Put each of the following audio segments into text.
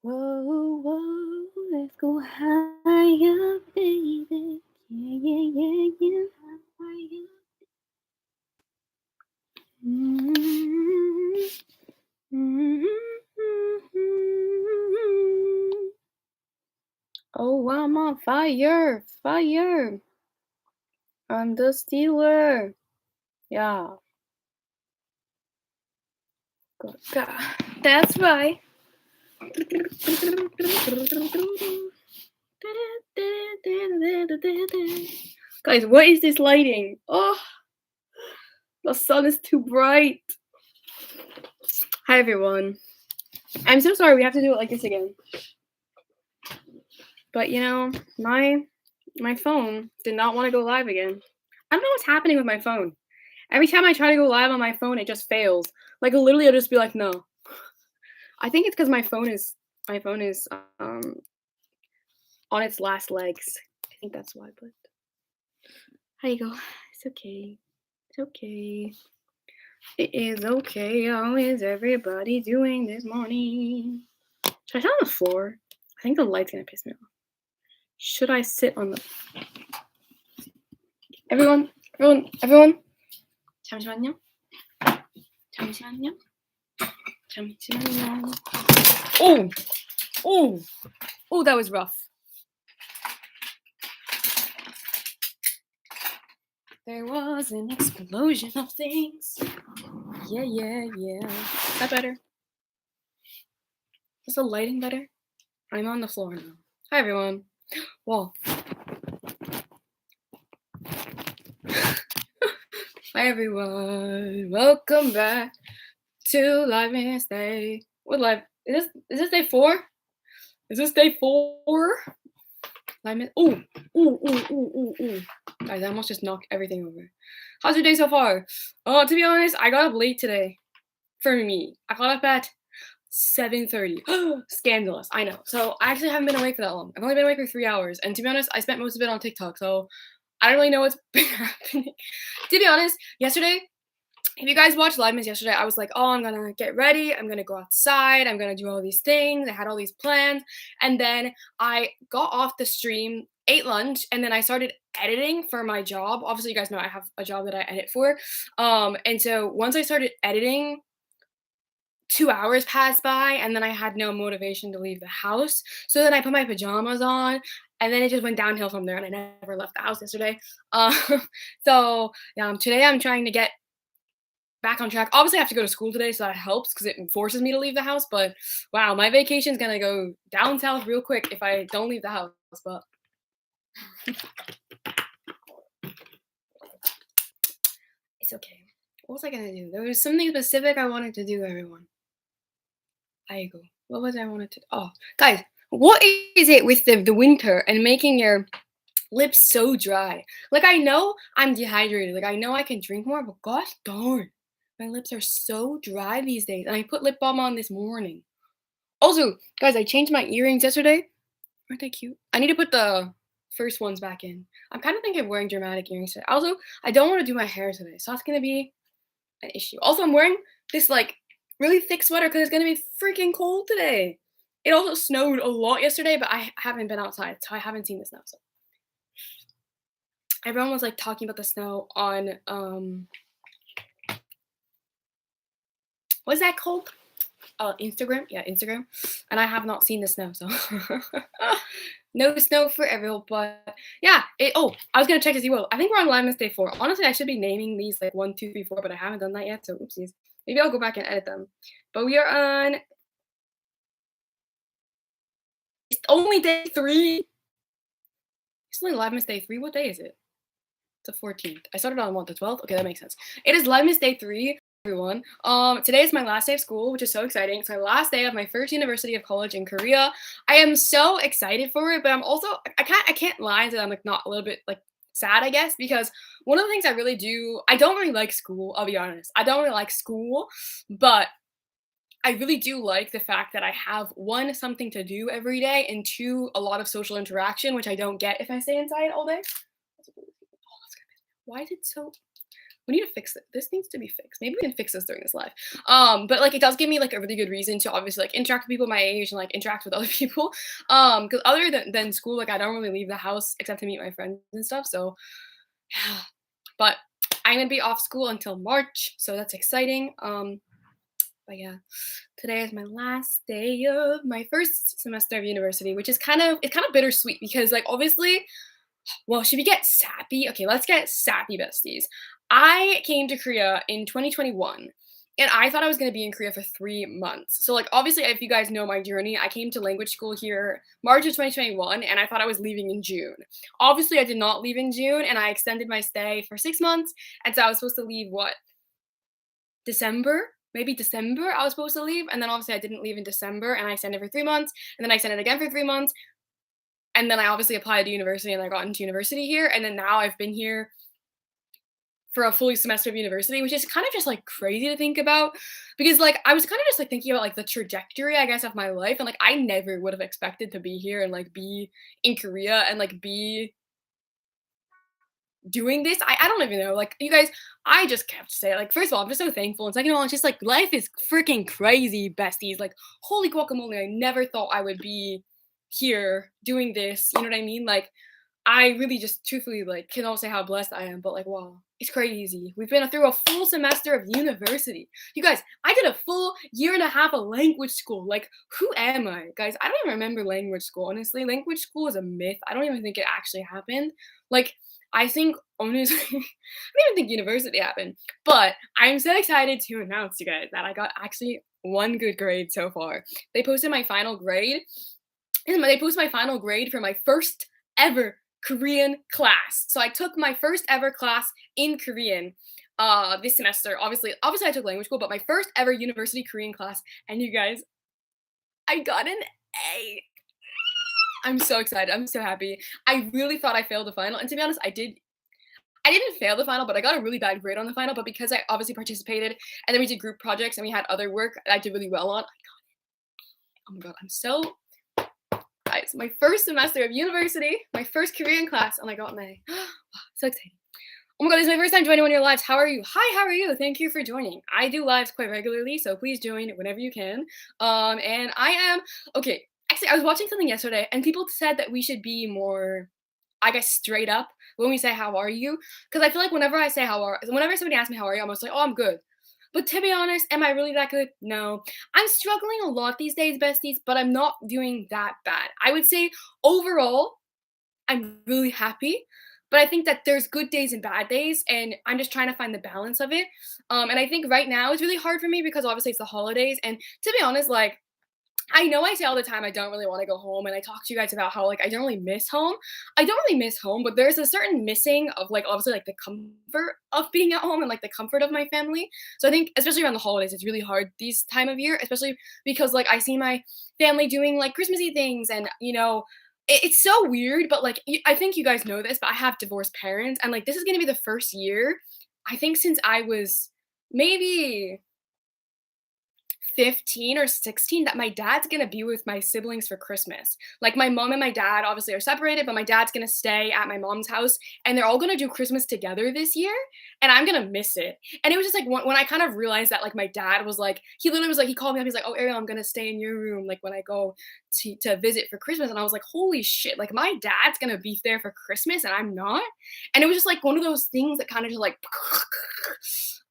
Whoa, whoa, let's go higher, baby. Yeah, yeah, yeah, yeah. Higher. Mm-hmm. Mm-hmm. Oh, I'm on fire, fire. I'm the stealer. Yeah, that's right. Guys, what is this lighting? Oh, the sun is too bright. Hi everyone. I'm so sorry we have to do it like this again. But my phone did not want to go live again. I don't know what's happening with my phone. Every time I try to go live on my phone, it just fails. Like literally, I'll just be like, no. I think it's because my phone is on its last legs. I think that's why. But how you go? It's okay. It's okay. It is okay. How is everybody doing this morning? Should I sit on the floor? I think the light's gonna piss me off. Should I sit on the? Everyone. 잠시만요. 잠시만요. 잠시만요. Oh, oh, that was rough. There was an explosion of things. Yeah. Is that better? Is the lighting better? I'm on the floor now. Hi, everyone. Whoa. Hi, everyone. Welcome back to Livemas Day. What live? Is this day 4? Is this day 4? Livemas. Ooh. Guys, I almost just knocked everything over. How's your day so far? To be honest, I got up late today. For me, I got up at 7:30. Scandalous, I know. So I actually haven't been awake for that long. I've only been awake for 3 hours, and to be honest, I spent most of it on TikTok. So I don't really know what's been happening. To be honest, yesterday, if you guys watched Livemas yesterday, I was like, oh, I'm gonna get ready. I'm gonna go outside. I'm gonna do all these things. I had all these plans, and then I got off the stream, ate lunch, and then I started editing for my job. Obviously, you guys know I have a job that I edit for. And so once I started editing, 2 hours passed by, and then I had no motivation to leave the house. So then I put my pajamas on, and then it just went downhill from there, and I never left the house yesterday. So today I'm trying to get back on track. Obviously, I have to go to school today, so that helps because it forces me to leave the house. But wow, my vacation's gonna go down south real quick if I don't leave the house. But it's okay. What was I gonna do? There was something specific I wanted to do, everyone. There you go. What was I wanted to? Oh, guys, what is it with the winter and making your lips so dry? Like I know I'm dehydrated. Like I know I can drink more, but gosh darn, my lips are so dry these days. And I put lip balm on this morning. Also, guys, I changed my earrings yesterday. Aren't they cute? I need to put the first ones back in. I'm kind of thinking of wearing dramatic earrings today. Also, I don't want to do my hair today, so that's gonna be an issue. Also, I'm wearing this like really thick sweater because it's gonna be freaking cold today. It also snowed a lot yesterday, but I haven't been outside, so I haven't seen the snow. So everyone was like talking about the snow on what's that called? Instagram. Yeah, Instagram. And I have not seen the snow, so no snow for everyone. But yeah, I was gonna check to see. Well, I think we're on Livemas Day 4. Honestly, I should be naming these like 1, 2, 3, 4, but I haven't done that yet. So oopsies. Maybe I'll go back and edit them. But we are on. It's only day 3. It's only Livemas Day 3. What day is it? It's the 14th. I started on what, the 12th? Okay, that makes sense. It is Livemas Day 3. Everyone. Today is my last day of school, which is so exciting. It's my last day of my first university of college in Korea. I am so excited for it, but I'm also I can't lie that I'm like not a little bit like sad, I guess, because one of the things I don't really like school, I'll be honest. I don't really like school, but I really do like the fact that I have 1, something to do every day, and 2, a lot of social interaction, which I don't get if I stay inside all day. Why is it so We need to fix it. This needs to be fixed. Maybe we can fix this during this live. But like it does give me like a really good reason to obviously like interact with people my age and like interact with other people. Because other than school, like I don't really leave the house except to meet my friends and stuff. So yeah. But I'm gonna be off school until March, so that's exciting. But yeah, today is my last day of my first semester of university, which is kind of bittersweet because like obviously, well, should we get sappy? Okay, let's get sappy, besties. I came to Korea in 2021, and I thought I was going to be in Korea for 3 months. So, like, obviously, if you guys know my journey, I came to language school here March of 2021, and I thought I was leaving in June. Obviously, I did not leave in June, and I extended my stay for 6 months. And so I was supposed to leave, what, December? Maybe December I was supposed to leave. And then obviously I didn't leave in December, and I extended for 3 months. And then I extended again for 3 months. And then I obviously applied to university and I got into university here. And then now I've been here for a full semester of university, which is kind of just like crazy to think about because like I was kind of just like thinking about like the trajectory, I guess, of my life. And like I never would have expected to be here and like be in Korea and like be doing this. I don't even know. Like you guys, I just have to say, like, first of all, I'm just so thankful. And second of all, it's just like life is freaking crazy, besties. Like, holy guacamole, I never thought I would be here doing this. You know what I mean? Like, I really just truthfully like cannot say how blessed I am, but like wow, it's crazy. We've been through a full semester of university. You guys, I did a full year and a half of language school. Like, who am I? Guys, I don't even remember language school, honestly. Language school is a myth. I don't even think it actually happened. Like, I think honestly, I don't even think university happened. But I'm so excited to announce you guys that I got actually one good grade so far. They posted my final grade. And they posted my final grade for my first ever Korean class. So I took my first ever class in Korean this semester. Obviously I took language school, but my first ever university Korean class. And you guys, I got an A. I'm so excited. I'm so happy. I really thought I failed the final. And to be honest, I did. I didn't fail the final, but I got a really bad grade on the final. But because I obviously participated and then we did group projects and we had other work that I did really well on, oh my god, I'm so guys, my first semester of university, my first Korean class, and I got an A. So exciting. Oh my god, this is my first time joining one of your lives. How are you? Hi, how are you? Thank you for joining. I do lives quite regularly, so please join whenever you can. And I am okay. Actually, I was watching something yesterday, and people said that we should be more, I guess, straight up when we say how are you. Because I feel like whenever somebody asks me how are you, I'm just like, oh, I'm good. But to be honest, am I really that good? No. I'm struggling a lot these days, besties, but I'm not doing that bad. I would say overall, I'm really happy. But I think that there's good days and bad days, and I'm just trying to find the balance of it. And I think right now it's really hard for me because obviously it's the holidays. And to be honest, like I know I say all the time I don't really want to go home, and I talk to you guys about how like I don't really miss home. I don't really miss home, but there's a certain missing of like obviously like the comfort of being at home and like the comfort of my family. So I think especially around the holidays, it's really hard these time of year, especially because like I see my family doing like Christmassy things, and it's so weird. But like I think you guys know this, but I have divorced parents, and like this is gonna be the first year I think since I was maybe 15 or 16 that my dad's gonna be with my siblings for Christmas. Like my mom and my dad obviously are separated, but my dad's gonna stay at my mom's house and they're all gonna do Christmas together this year. And I'm gonna miss it. And it was just like when I kind of realized that like my dad was like, he literally was like, he called me up, he's like, oh Ariel, I'm gonna stay in your room like when I go to visit for Christmas. And I was like, holy shit, like my dad's gonna be there for Christmas and I'm not. And it was just like one of those things that kind of just like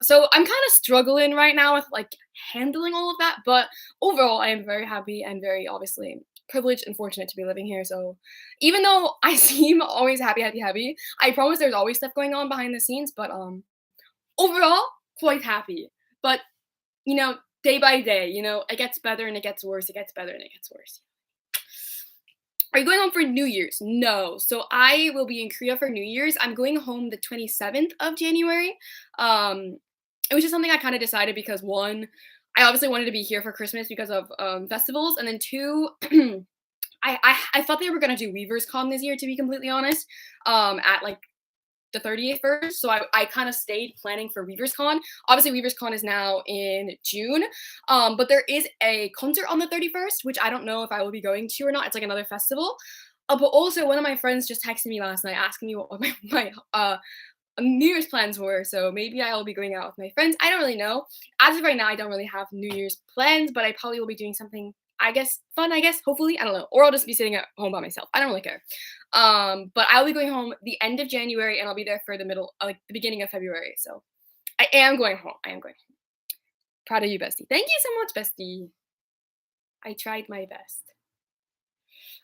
so I'm kind of struggling right now with like handling all of that, but overall I am very happy and very obviously privileged and fortunate to be living here. So even though I seem always happy, happy, happy, I promise there's always stuff going on behind the scenes, but overall quite happy. But day by day, it gets better and it gets worse, it gets better and it gets worse. Are you going home for New Year's? No. So I will be in Korea for New Year's. I'm going home the 27th of January. It was just something I kind of decided because one, I obviously wanted to be here for Christmas because of festivals, and then two, I thought they were gonna do Weavers Con this year, to be completely honest, at like the 30th first. So I kind of stayed planning for Weavers Con. Obviously, Weavers Con is now in June, but there is a concert on the 31st, which I don't know if I will be going to or not. It's like another festival. But also, one of my friends just texted me last night asking me what my New Year's plans were. So maybe I'll be going out with my friends. I don't really know. As of right now, I don't really have New Year's plans, but I probably will be doing something, I guess, fun, I guess, hopefully. I don't know. Or I'll just be sitting at home by myself. I don't really care. But I'll be going home the end of January and I'll be there for the middle, like the beginning of February. So I am going home. I am going home. Proud of you, bestie. Thank you so much, bestie. I tried my best.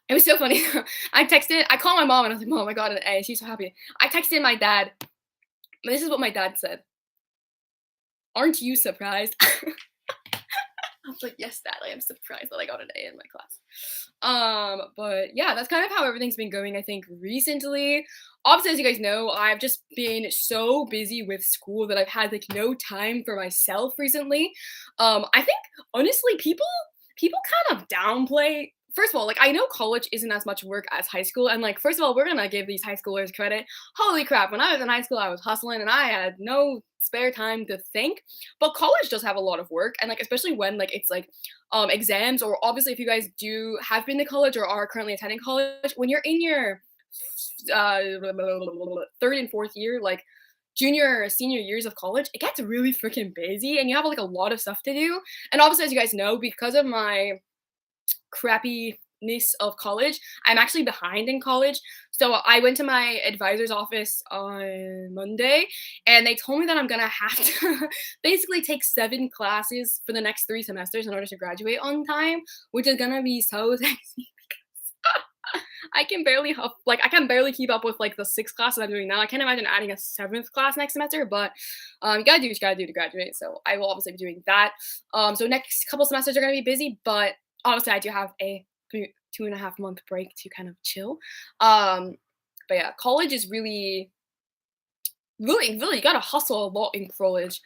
It was so funny. I called my mom and I was like, Mom, I got an A. She's so happy. I texted my dad. This is what my dad said. Aren't you surprised? I was like, yes, Dad, I am surprised that I got an A in my class. But yeah, that's kind of how everything's been going, I think, recently. Obviously, as you guys know, I've just been so busy with school that I've had like no time for myself recently. I think honestly, people kind of downplay. First of all, like I know college isn't as much work as high school, and like first of all, we're gonna give these high schoolers credit. Holy crap! When I was in high school, I was hustling and I had no spare time to think. But college does have a lot of work, and like especially when like it's like exams, or obviously if you guys do have been to college or are currently attending college, when you're in your uh, third and fourth year, like junior or senior years of college, it gets really freaking busy, and you have like a lot of stuff to do. And obviously, as you guys know, because of my crappiness of college, I'm actually behind in college. So I went to my advisor's office on Monday and they told me that I'm gonna have to basically take 7 classes for the next 3 semesters in order to graduate on time, which is gonna be so sexy. I can barely I can barely keep up with like the 6 classes I'm doing now. I can't imagine adding a 7th class next semester, but you gotta do what you gotta do to graduate. So I will obviously be doing that. So next couple semesters are gonna be busy, but obviously I do have a 2.5 month break to kind of chill. Um, but yeah, college is really you gotta hustle a lot in college.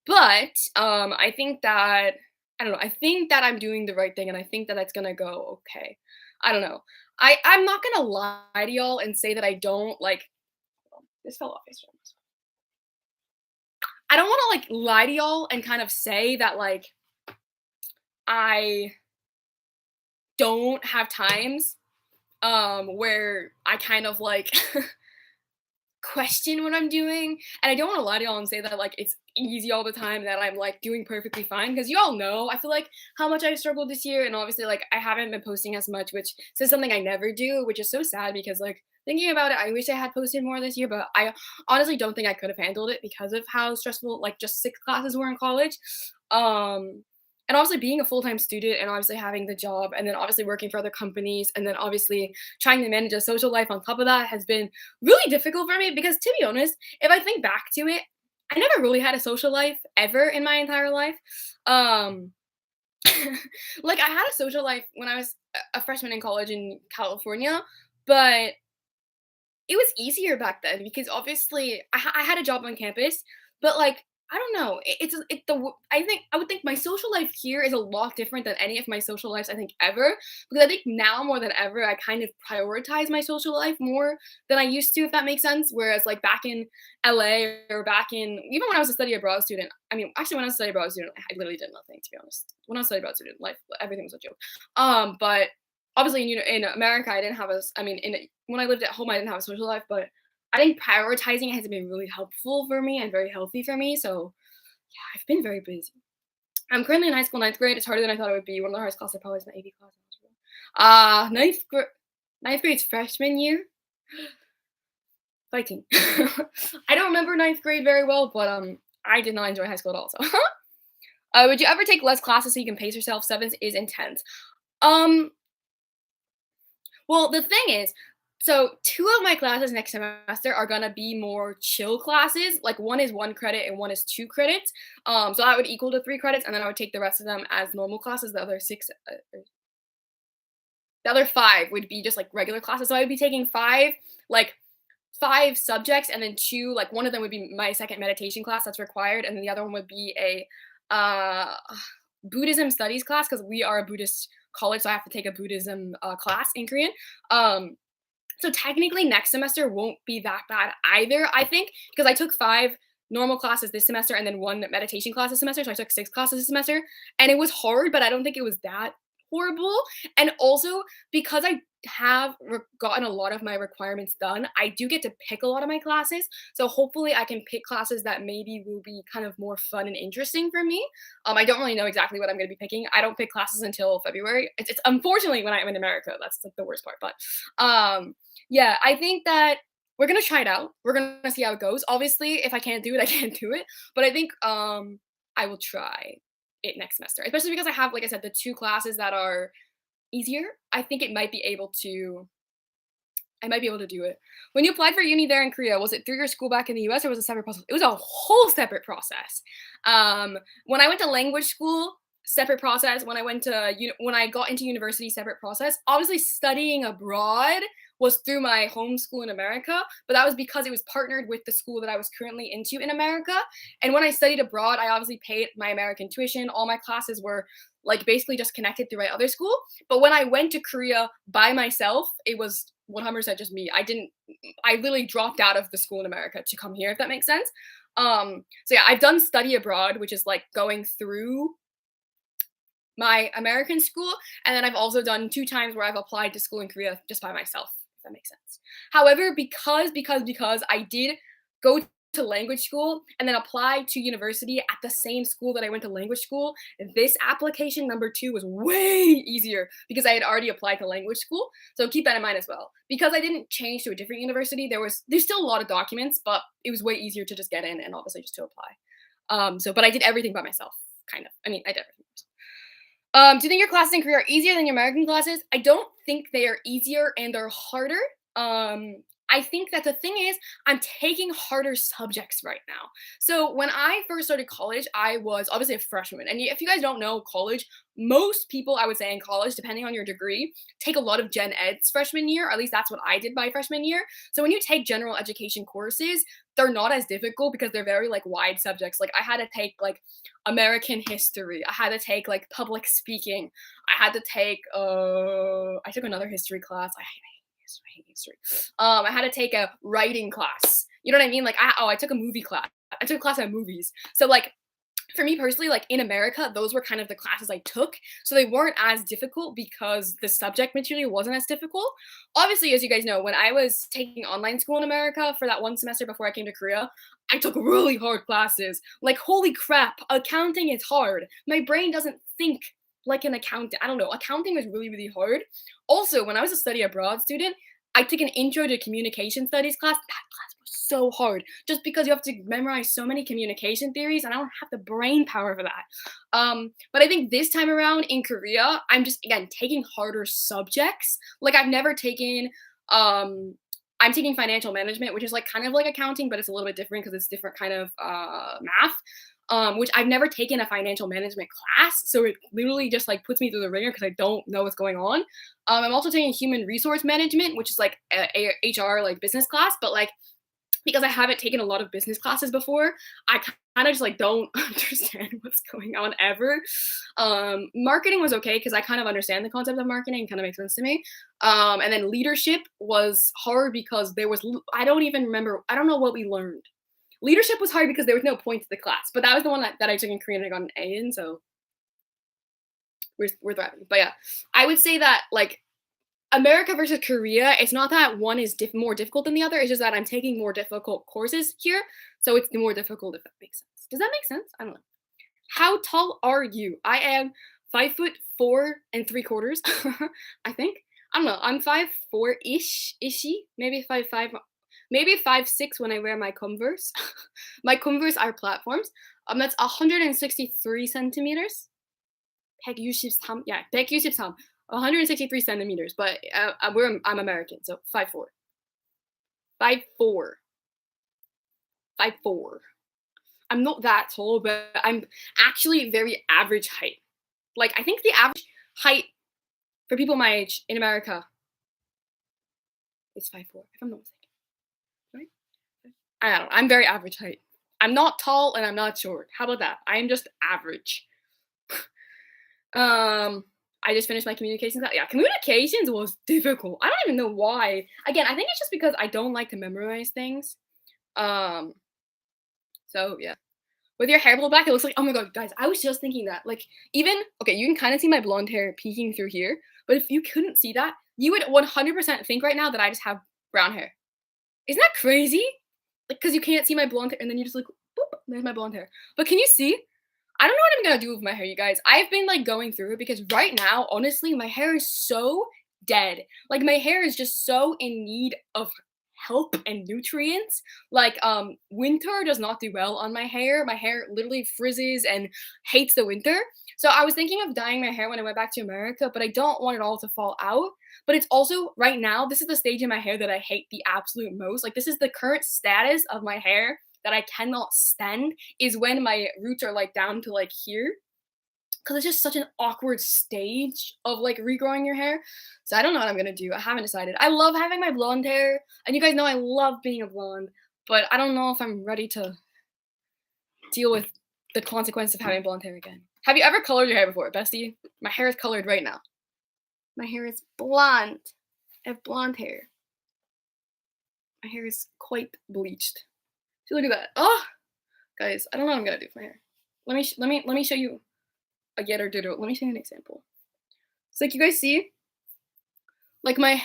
But I think that I don't know. I think that I'm doing the right thing, and I think that it's gonna go okay. I don't know. I'm not gonna lie to y'all and say that I don't like. This fell off yesterday. I don't want to like lie to y'all and kind of say that like I don't have times where I kind of like question what I'm doing. And I don't want to lie to y'all and say that like it's easy all the time, that I'm like doing perfectly fine, because you all know I feel like how much I struggled this year, and obviously like I haven't been posting as much, which is something I never do, which is so sad because like thinking about it, I wish I had posted more this year, but I honestly don't think I could have handled it because of how stressful like just 6 classes were in college. Um and obviously being a full-time student and obviously having the job and then obviously working for other companies and then obviously trying to manage a social life on top of that has been really difficult for me, because to be honest, if I think back to it, I never really had a social life ever in my entire life. Um like I had a social life when I was a freshman in college in California, but it was easier back then because obviously I had a job on campus, but like I don't know, I think I would think my social life here is a lot different than any of my social lives I think ever, because I think now more than ever I kind of prioritize my social life more than I used to, if that makes sense. Whereas like back in LA or back in even when I was a study abroad student, I mean actually when I was a study abroad student I literally did nothing, to be honest. When I was a study abroad student, life everything was a joke. But obviously in America I didn't have a I mean in when I lived at home I didn't have a social life, but I think prioritizing it has been really helpful for me and very healthy for me. So yeah, I've been very busy. I'm currently in high school, ninth grade. It's harder than I thought it would be. One of the hardest classes I probably is my AP class. Ninth grade's freshman year. Fighting. I don't remember ninth grade very well, but I did not enjoy high school at all. So, would you ever take less classes so you can pace yourself? Seventh is intense. Um, well, the thing is, so 2 of my classes next semester are gonna be more chill classes. Like one is 1 credit and one is 2 credits. So that would equal to 3 credits, and then I would take the rest of them as normal classes. The other 5 would be just like regular classes. So I would be taking like 5 subjects, and then 2, like one of them would be my second meditation class that's required, and then the other one would be a Buddhism studies class because we are a Buddhist college, so I have to take a Buddhism class in Korean. So technically next semester won't be that bad either, I think, because I took 5 normal classes this semester and then 1 meditation class this semester. So I took 6 classes this semester, and it was hard, but I don't think it was that horrible. And also because I have gotten a lot of my requirements done, I do get to pick a lot of my classes. So hopefully I can pick classes that maybe will be kind of more fun and interesting for me. I don't really know exactly what I'm going to be picking. I don't pick classes until February. It's unfortunately when I'm in America. That's like the worst part. But yeah, I think that we're gonna try it out. We're gonna see how it goes. Obviously, if I can't do it, I can't do it. But I think I will try it next semester, especially because I have, like I said, the two classes that are easier. I think it might be able to I might be able to do it. When you applied for uni there in Korea, was it through your school back in the US or was it a separate process? It was a whole separate process. When I went to language school, separate process. When I went to when I got into university, separate process. Obviously, studying abroad was through my home school in America, but that was because it was partnered with the school that I was currently into in America. And when I studied abroad, I obviously paid my American tuition. All my classes were like basically just connected through my other school. But when I went to Korea by myself, it was 100% just me. I literally dropped out of the school in America to come here, if that makes sense. So yeah, I've done study abroad, which is like going through my American school, and then I've also done 2 times where I've applied to school in Korea just by myself, if that makes sense. However, because I did go to language school and then apply to university at the same school that I went to language school, this application number 2 was way easier because I had already applied to language school. So keep that in mind as well. Because I didn't change to a different university, there's still a lot of documents, but it was way easier to just get in and obviously just to apply. But I did everything by myself, kind of. I mean, I did everything by myself. Do you think your classes in Korea are easier than your American classes? I don't think they are easier and they're harder. I think that the thing is, I'm taking harder subjects right now. So when I first started college, I was obviously a freshman. And if you guys don't know college, most people I would say in college, depending on your degree, take a lot of gen eds freshman year. Or at least that's what I did my freshman year. So when you take general education courses, they're not as difficult because they're very like wide subjects. Like I had to take like American history. I had to take like public speaking. I had to take I took another history class. I hate history. I had to take a writing class. You know what I mean? Like I took a movie class. I took a class on movies. So like for me personally, like in America, those were kind of the classes I took. So they weren't as difficult because the subject material wasn't as difficult. Obviously, as you guys know, when I was taking online school in America for that one semester before I came to Korea, I took really hard classes. Like, holy crap, accounting is hard. My brain doesn't think like an accountant. I don't know. Accounting was really, really hard. Also, when I was a study abroad student, I took an intro to communication studies class. That class was so hard just because you have to memorize so many communication theories and I don't have the brain power for that. But I think this time around in Korea, I'm just again taking harder subjects. Like I've never taken I'm taking financial management, which is like kind of like accounting, but it's a little bit different because it's different kind of math. Which I've never taken a financial management class, so it literally just like puts me through the ringer because I don't know what's going on. I'm also taking human resource management, which is like a HR like business class, but like because I haven't taken a lot of business classes before, I kind of just like don't understand what's going on ever. Marketing was okay because I kind of understand the concept of marketing, kind of makes sense to me. And then leadership was hard because I don't even remember. I don't know what we learned. Leadership was hard because there was no point to the class, but that was the one that I took in Korean and I got an A in, so we're thriving. But yeah, I would say that like America versus Korea, it's not that one is more difficult than the other. It's just that I'm taking more difficult courses here, so it's more difficult if that makes sense. Does that make sense? I don't know. How tall are you? I am 5'4" 3/4". I think. I don't know. I'm 5'4" ishy, maybe 5'5", maybe 5'6" when I wear my Converse. My Converse are platforms. That's 163 centimeters. 163, yeah, 163. 163 centimeters, but I'm American, so 5'4". 5'4". 5'4". I'm not that tall, but I'm actually very average height. Like, I think the average height for people my age in America is 5'4", if I'm not mistaken. Right? I don't know. I'm very average height. I'm not tall and I'm not short. How about that? I am just average. I just finished my communications. Yeah, communications was difficult. I don't even know why. Again, I think it's just because I don't like to memorize things. So yeah. With your hair pulled back, it looks like, oh my god, guys, I was just thinking that. Like, even, okay, you can kind of see my blonde hair peeking through here, but if you couldn't see that, you would 100% think right now that I just have brown hair. Isn't that crazy? Like, cause you can't see my blonde hair, and then you just look, boop, there's my blonde hair. But can you see? I don't know what I'm gonna do with my hair, you guys. I've been like going through it because right now, honestly, my hair is so dead. Like my hair is just so in need of help and nutrients. Like winter does not do well on my hair. My hair literally frizzes and hates the winter. So I was thinking of dyeing my hair when I went back to America, but I don't want it all to fall out. But it's also right now, this is the stage in my hair that I hate the absolute most. Like this is the current status of my hair that I cannot stand is when my roots are like down to like here. Cause it's just such an awkward stage of like regrowing your hair. So I don't know what I'm gonna do. I haven't decided. I love having my blonde hair, and you guys know I love being a blonde, but I don't know if I'm ready to deal with the consequence of having blonde hair again. Have you ever colored your hair before, bestie? My hair is colored right now. My hair is blonde. I have blonde hair. My hair is quite bleached. See, look at that. Oh, guys, I don't know what I'm gonna do with my hair. Let me show you a get or ditto. Let me show you an example. So like you guys see, like my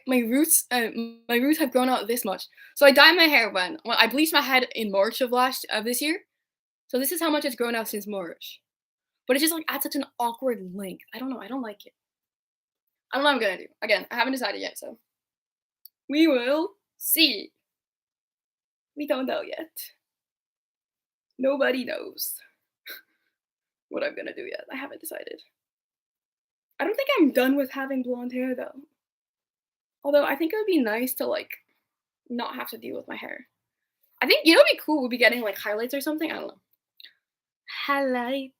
roots have grown out this much. So I dyed my hair when I bleached my head in March of this year. So this is how much it's grown out since March. But it's just like at such an awkward length. I don't know. I don't like it. I don't know what I'm gonna do. Again, I haven't decided yet, so we will see. We don't know yet. Nobody knows what I'm gonna do yet. I haven't decided. I don't think I'm done with having blonde hair though. Although I think it would be nice to like not have to deal with my hair. I think you know what'd be cool would be getting like highlights or something. I don't know. Highlight.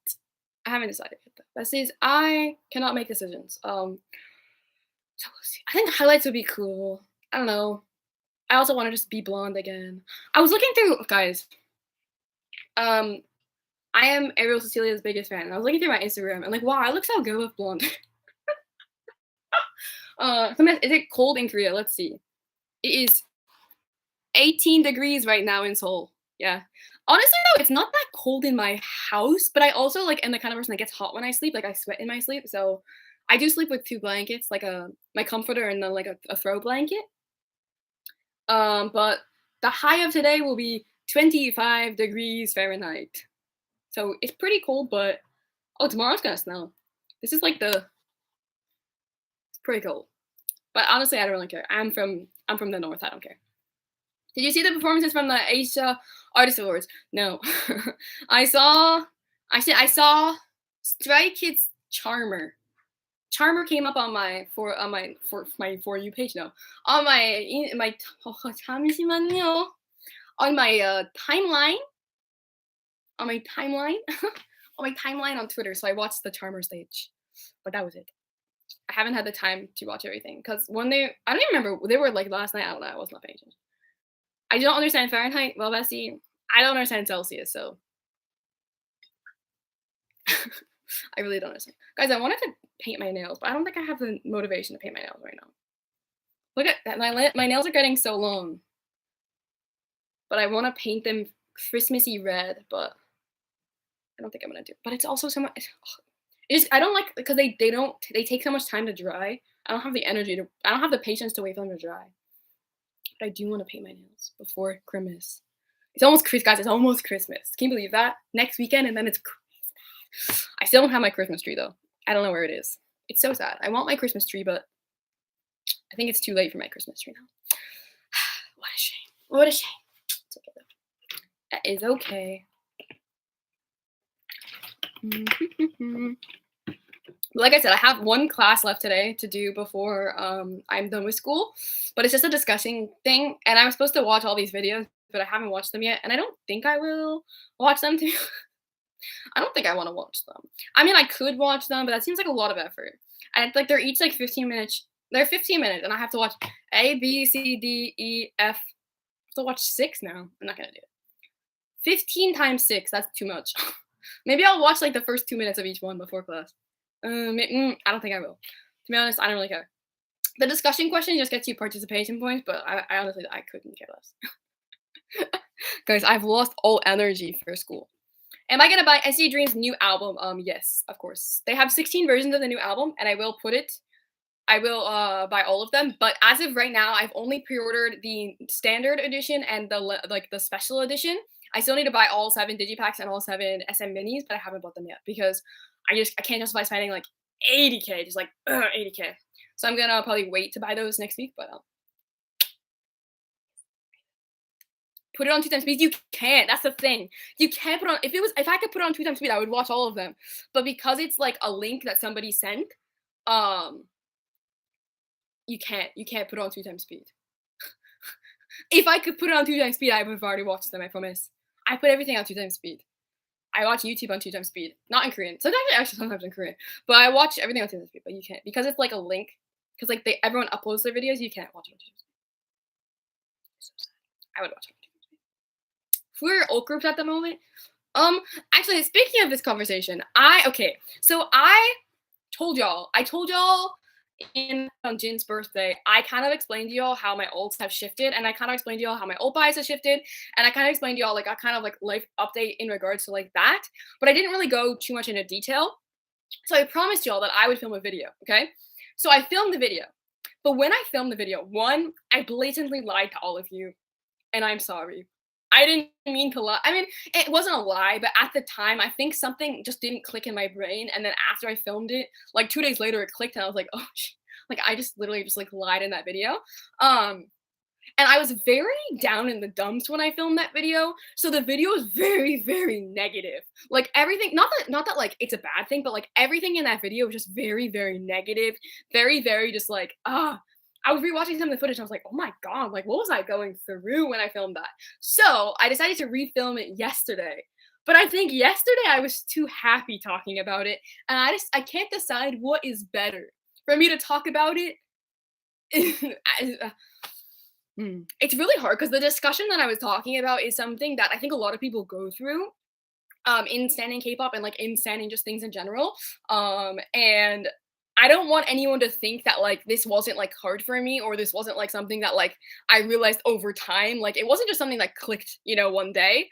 I haven't decided yet though. That says I cannot make decisions. So we'll see. I think highlights would be cool. I don't know. I also want to just be blonde again. I was looking through guys. I am Ariel Cecilia's biggest fan. And I was looking through my Instagram and like, wow, I look so good with blonde. Is it cold in Korea? Let's see. It is 18 degrees right now in Seoul. Yeah. Honestly though, it's not that cold in my house, but I also like am the kind of person that gets hot when I sleep. Like I sweat in my sleep. So I do sleep with 2 blankets, like my comforter and then like a throw blanket. But the high of today will be 25 degrees Fahrenheit. So it's pretty cold, but oh, tomorrow's gonna snow. This is like it's pretty cold. But honestly, I don't really care. I'm from the north. I don't care. Did you see the performances from the Asia Artist Awards? No. I saw Stray Kids Charmer. Charmer came up on my for you page now. On my 잠시만요. On my timeline. On my timeline. On my timeline on Twitter. So I watched the Charmer stage. But that was it. I haven't had the time to watch everything because I don't even remember, they were like last night. I don't know. I was not paying attention. I don't understand Fahrenheit. Well, Bessie, I don't understand Celsius, so I really don't understand. Guys, I wanted to paint my nails, but I don't think I have the motivation to paint my nails right now. Look at that. My nails are getting so long. But I want to paint them Christmassy red, but I don't think I'm gonna do it. But it's also so much. I don't like because they take so much time to dry. I don't have the energy I don't have the patience to wait for them to dry. But I do want to paint my nails before Christmas. It's almost Christmas, guys. It's almost Christmas. Can you believe that? Next weekend and then it's Christmas. I still don't have my Christmas tree though. I don't know where it is. It's so sad. I want my Christmas tree, but I think it's too late for my Christmas tree now. What a shame. What a shame. It's okay though. That is okay. Like I said, I have one class left today to do before I'm done with school, but it's just a discussion thing, and I'm supposed to watch all these videos, but I haven't watched them yet, and I don't think I will watch them too. I don't think I want to watch them. I mean, I could watch them, but that seems like a lot of effort. And like they're each like 15 minutes. They're 15 minutes, and I have to watch A, B, C, D, E, F. I have to watch 6 now. I'm not gonna do it. 15 times 6. That's too much. Maybe I'll watch like the first 2 minutes of each one before class. I don't think I will. To be honest, I don't really care. The discussion question just gets you participation points, but I honestly I couldn't care less. Guys, I've lost all energy for school. Am I gonna buy NCT Dream's new album? Yes, of course. They have 16 versions of the new album, and I will put it I will buy all of them. But as of right now, I've only pre-ordered the standard edition and like the special edition. I still need to buy all 7 digipacks and all 7 SM minis, but I haven't bought them yet because I can't justify spending like 80k, just like 80k. So I'm gonna probably wait to buy those next week, but put it on 2 times speed. You can't. That's the thing. You can't put on if I could put it on 2 times speed, I would watch all of them. But because it's like a link that somebody sent, um, you can't put it on 2 times speed. If I could put it on 2 times speed, I would have already watched them, I promise. I put everything on 2 times speed. I watch YouTube on 2 times speed. Not in Korean. Sometimes in Korean. But I watch everything on 2 times speed, but you can't. Because it's like a link. Because like everyone uploads their videos, you can't watch it on 2 times speed. So sad. I would watch it on 2 times speed. We're alt groups at the moment. Actually, speaking of this conversation, so I told y'all on Jin's birthday, I kind of explained to y'all how my ults have shifted, and I kind of explained to y'all how my ult buys have shifted, and I kind of explained to y'all like a kind of like life update in regards to like that, but I didn't really go too much into detail. So I promised y'all that I would film a video, okay? So I filmed the video, but when I filmed the video, one, I blatantly lied to all of you, and I'm sorry. I didn't mean to lie. I mean, it wasn't a lie, but at the time, I think something just didn't click in my brain. And then after I filmed it, like 2 days later, it clicked, and I was like, oh, like I just literally just like lied in that video. And I was very down in the dumps when I filmed that video. So the video is very, very negative. Like everything, not that like it's a bad thing, but like everything in that video was just very, very negative, very, very just like I was rewatching some of the footage and I was like, oh my god, like what was I going through when I filmed that? So I decided to refilm it yesterday. But I think yesterday I was too happy talking about it, and I can't decide what is better for me to talk about it. It's really hard because the discussion that I was talking about is something that I think a lot of people go through in standing K-pop and like in standing just things in general. And I don't want anyone to think that like this wasn't like hard for me, or this wasn't like something that like I realized over time. Like it wasn't just something that clicked, one day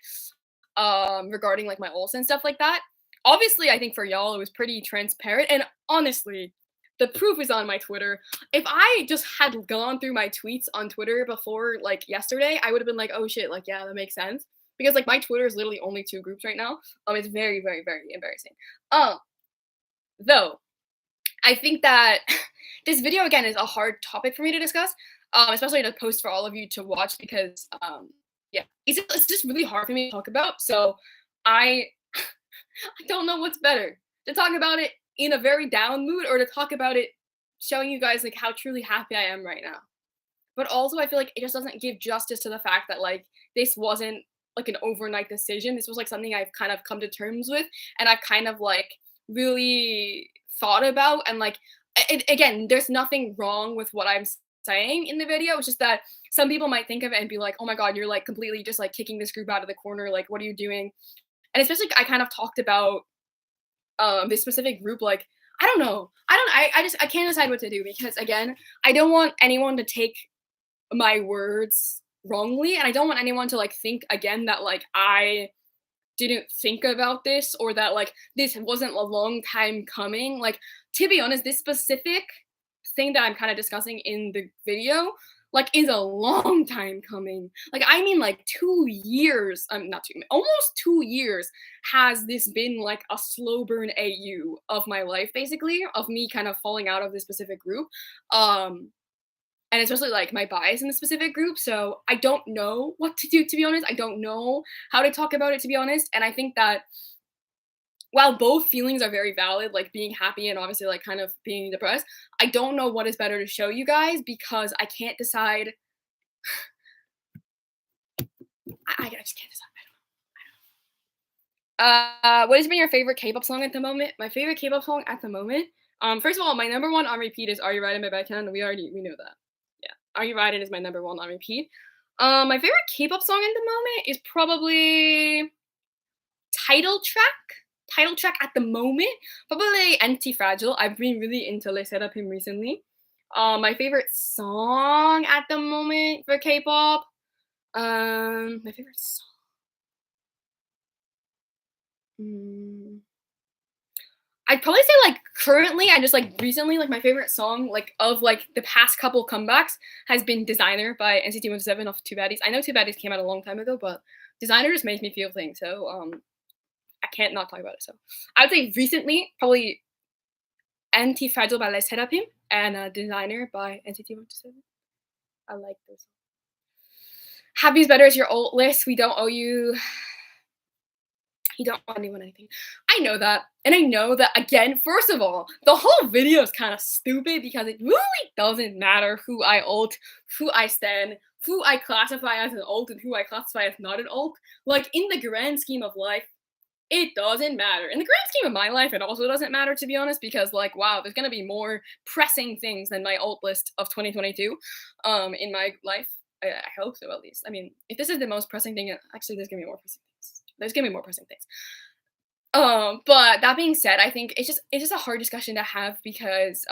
regarding like my ults and stuff like that. Obviously, I think for y'all it was pretty transparent, and honestly, the proof is on my Twitter. If I just had gone through my tweets on Twitter before like yesterday, I would have been like, oh shit, like yeah, that makes sense. Because like my Twitter is literally only 2 groups right now. It's very, very, very embarrassing. Though I think that this video again is a hard topic for me to discuss, especially to post for all of you to watch because yeah, it's just really hard for me to talk about. So I I don't know what's better, to talk about it in a very down mood or to talk about it showing you guys like how truly happy I am right now. But also I feel like it just doesn't give justice to the fact that like this wasn't like an overnight decision. This was like something I've kind of come to terms with, and I've kind of like really thought about, and like again, there's nothing wrong with what I'm saying in the video. It's just that some people might think of it and be like, oh my god, you're like completely just like kicking this group out of the corner, like what are you doing? And especially I kind of talked about this specific group, like I don't know, I can't decide what to do, because again, I don't want anyone to take my words wrongly, and I don't want anyone to like think again that like I didn't think about this, or that like this wasn't a long time coming. Like to be honest, this specific thing that I'm kind of discussing in the video like is a long time coming. Like I mean like 2 years, not 2, almost 2 years has this been like a slow burn AU of my life, basically, of me kind of falling out of this specific group. And especially like my bias in the specific group. So I don't know what to do, to be honest. I don't know how to talk about it, to be honest. And I think that while both feelings are very valid, like being happy and obviously like kind of being depressed, I don't know what is better to show you guys because I can't decide. I just can't decide. What has been your favorite K-pop song at the moment? My favorite K-pop song at the moment. First of all, my number 1 on repeat is "Are You Riding" by Baekhyun. We know that. Yeah, "Are You Riding" is my number 1 on repeat. My favorite K-pop song at the moment is probably title track at the moment. Probably "Anti-Fragile." I've been really into Le Seraphim recently. My favorite song at the moment for K-pop. My favorite song. I'd probably say, like, currently, I just, like, recently, like, my favorite song, like, of, like, the past couple comebacks has been Designer by NCT 127 off Two Baddies. I know Two Baddies came out a long time ago, but Designer just makes me feel things, so, I can't not talk about it, so I would say recently, probably Anti-Fragile by Les Therapim and, Designer by NCT 127. I like those. Happy's Better is your old list, we don't owe you. You don't owe anyone anything. I know that, and I know that again, first of all, the whole video is kinda stupid because it really doesn't matter who I ult, who I stan, who I classify as an ult, and who I classify as not an ult. Like, in the grand scheme of life, it doesn't matter. In the grand scheme of my life, it also doesn't matter, to be honest, because, like, wow, there's gonna be more pressing things than my ult list of 2022, in my life. I hope so, at least. I mean, if this is the most pressing thing, actually, there's gonna be more pressing things. There's gonna be more pressing things. But that being said, I think it's just a hard discussion to have because,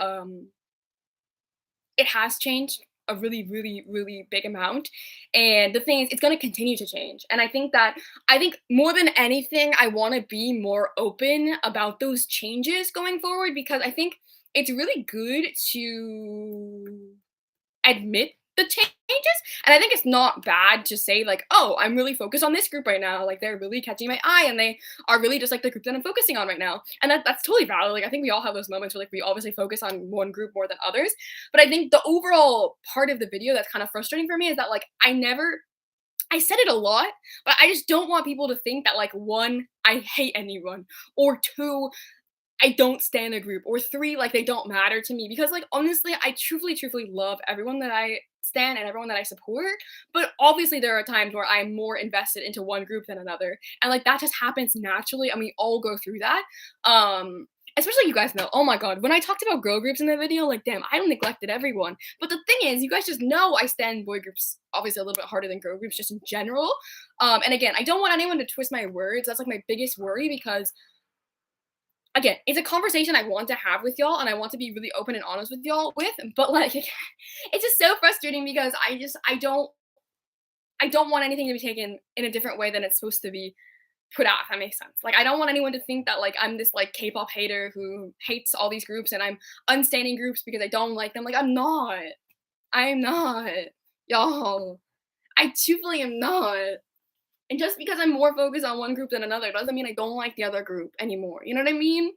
it has changed a really, really, really big amount, and the thing is, it's gonna continue to change, and I think more than anything, I wanna be more open about those changes going forward because I think it's really good to admit the changes, and I think it's not bad to say like, "Oh, I'm really focused on this group right now, like, they're really catching my eye, and they are really just, like, the group that I'm focusing on right now," and that's totally valid, like, I think we all have those moments where, like, we obviously focus on one group more than others, but I think the overall part of the video that's kind of frustrating for me is that, like, I said it a lot, but I just don't want people to think that, like, 1, I hate anyone, or 2, I don't stand a group, or 3, like, they don't matter to me because, like, honestly, I truthfully, truthfully love everyone that I stand and everyone that I support, but obviously there are times where I'm more invested into one group than another, and, like, that just happens naturally, and we all go through that, especially you guys know, oh my god, when I talked about girl groups in the video, like, damn, I neglected everyone, but the thing is, you guys just know I stand boy groups obviously a little bit harder than girl groups just in general, and again, I don't want anyone to twist my words, that's, like, my biggest worry because again, it's a conversation I want to have with y'all, and I want to be really open and honest with y'all with, but, like, it's just so frustrating because I don't want anything to be taken in a different way than it's supposed to be put out, if that makes sense. Like, I don't want anyone to think that, like, I'm this, like, K-pop hater who hates all these groups and I'm unstanding groups because I don't like them. Like, I'm not. I'm not. Y'all. I truthfully am not. And just because I'm more focused on one group than another doesn't mean I don't like the other group anymore. You know what I mean?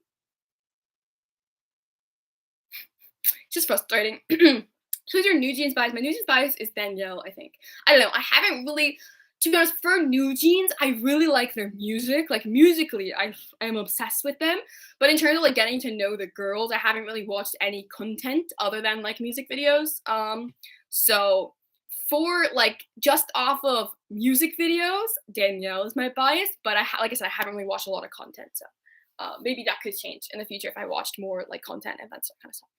It's just frustrating. Who's your New Jeans bias? My New Jeans bias is Danielle, I think. I don't know. I haven't really, to be honest, for New Jeans, I really like their music. Like musically, I am obsessed with them. But in terms of like getting to know the girls, I haven't really watched any content other than like music videos. So for like just off of music videos, Danielle is my bias. But like I said, I haven't really watched a lot of content. So maybe that could change in the future if I watched more like content and that kind of stuff.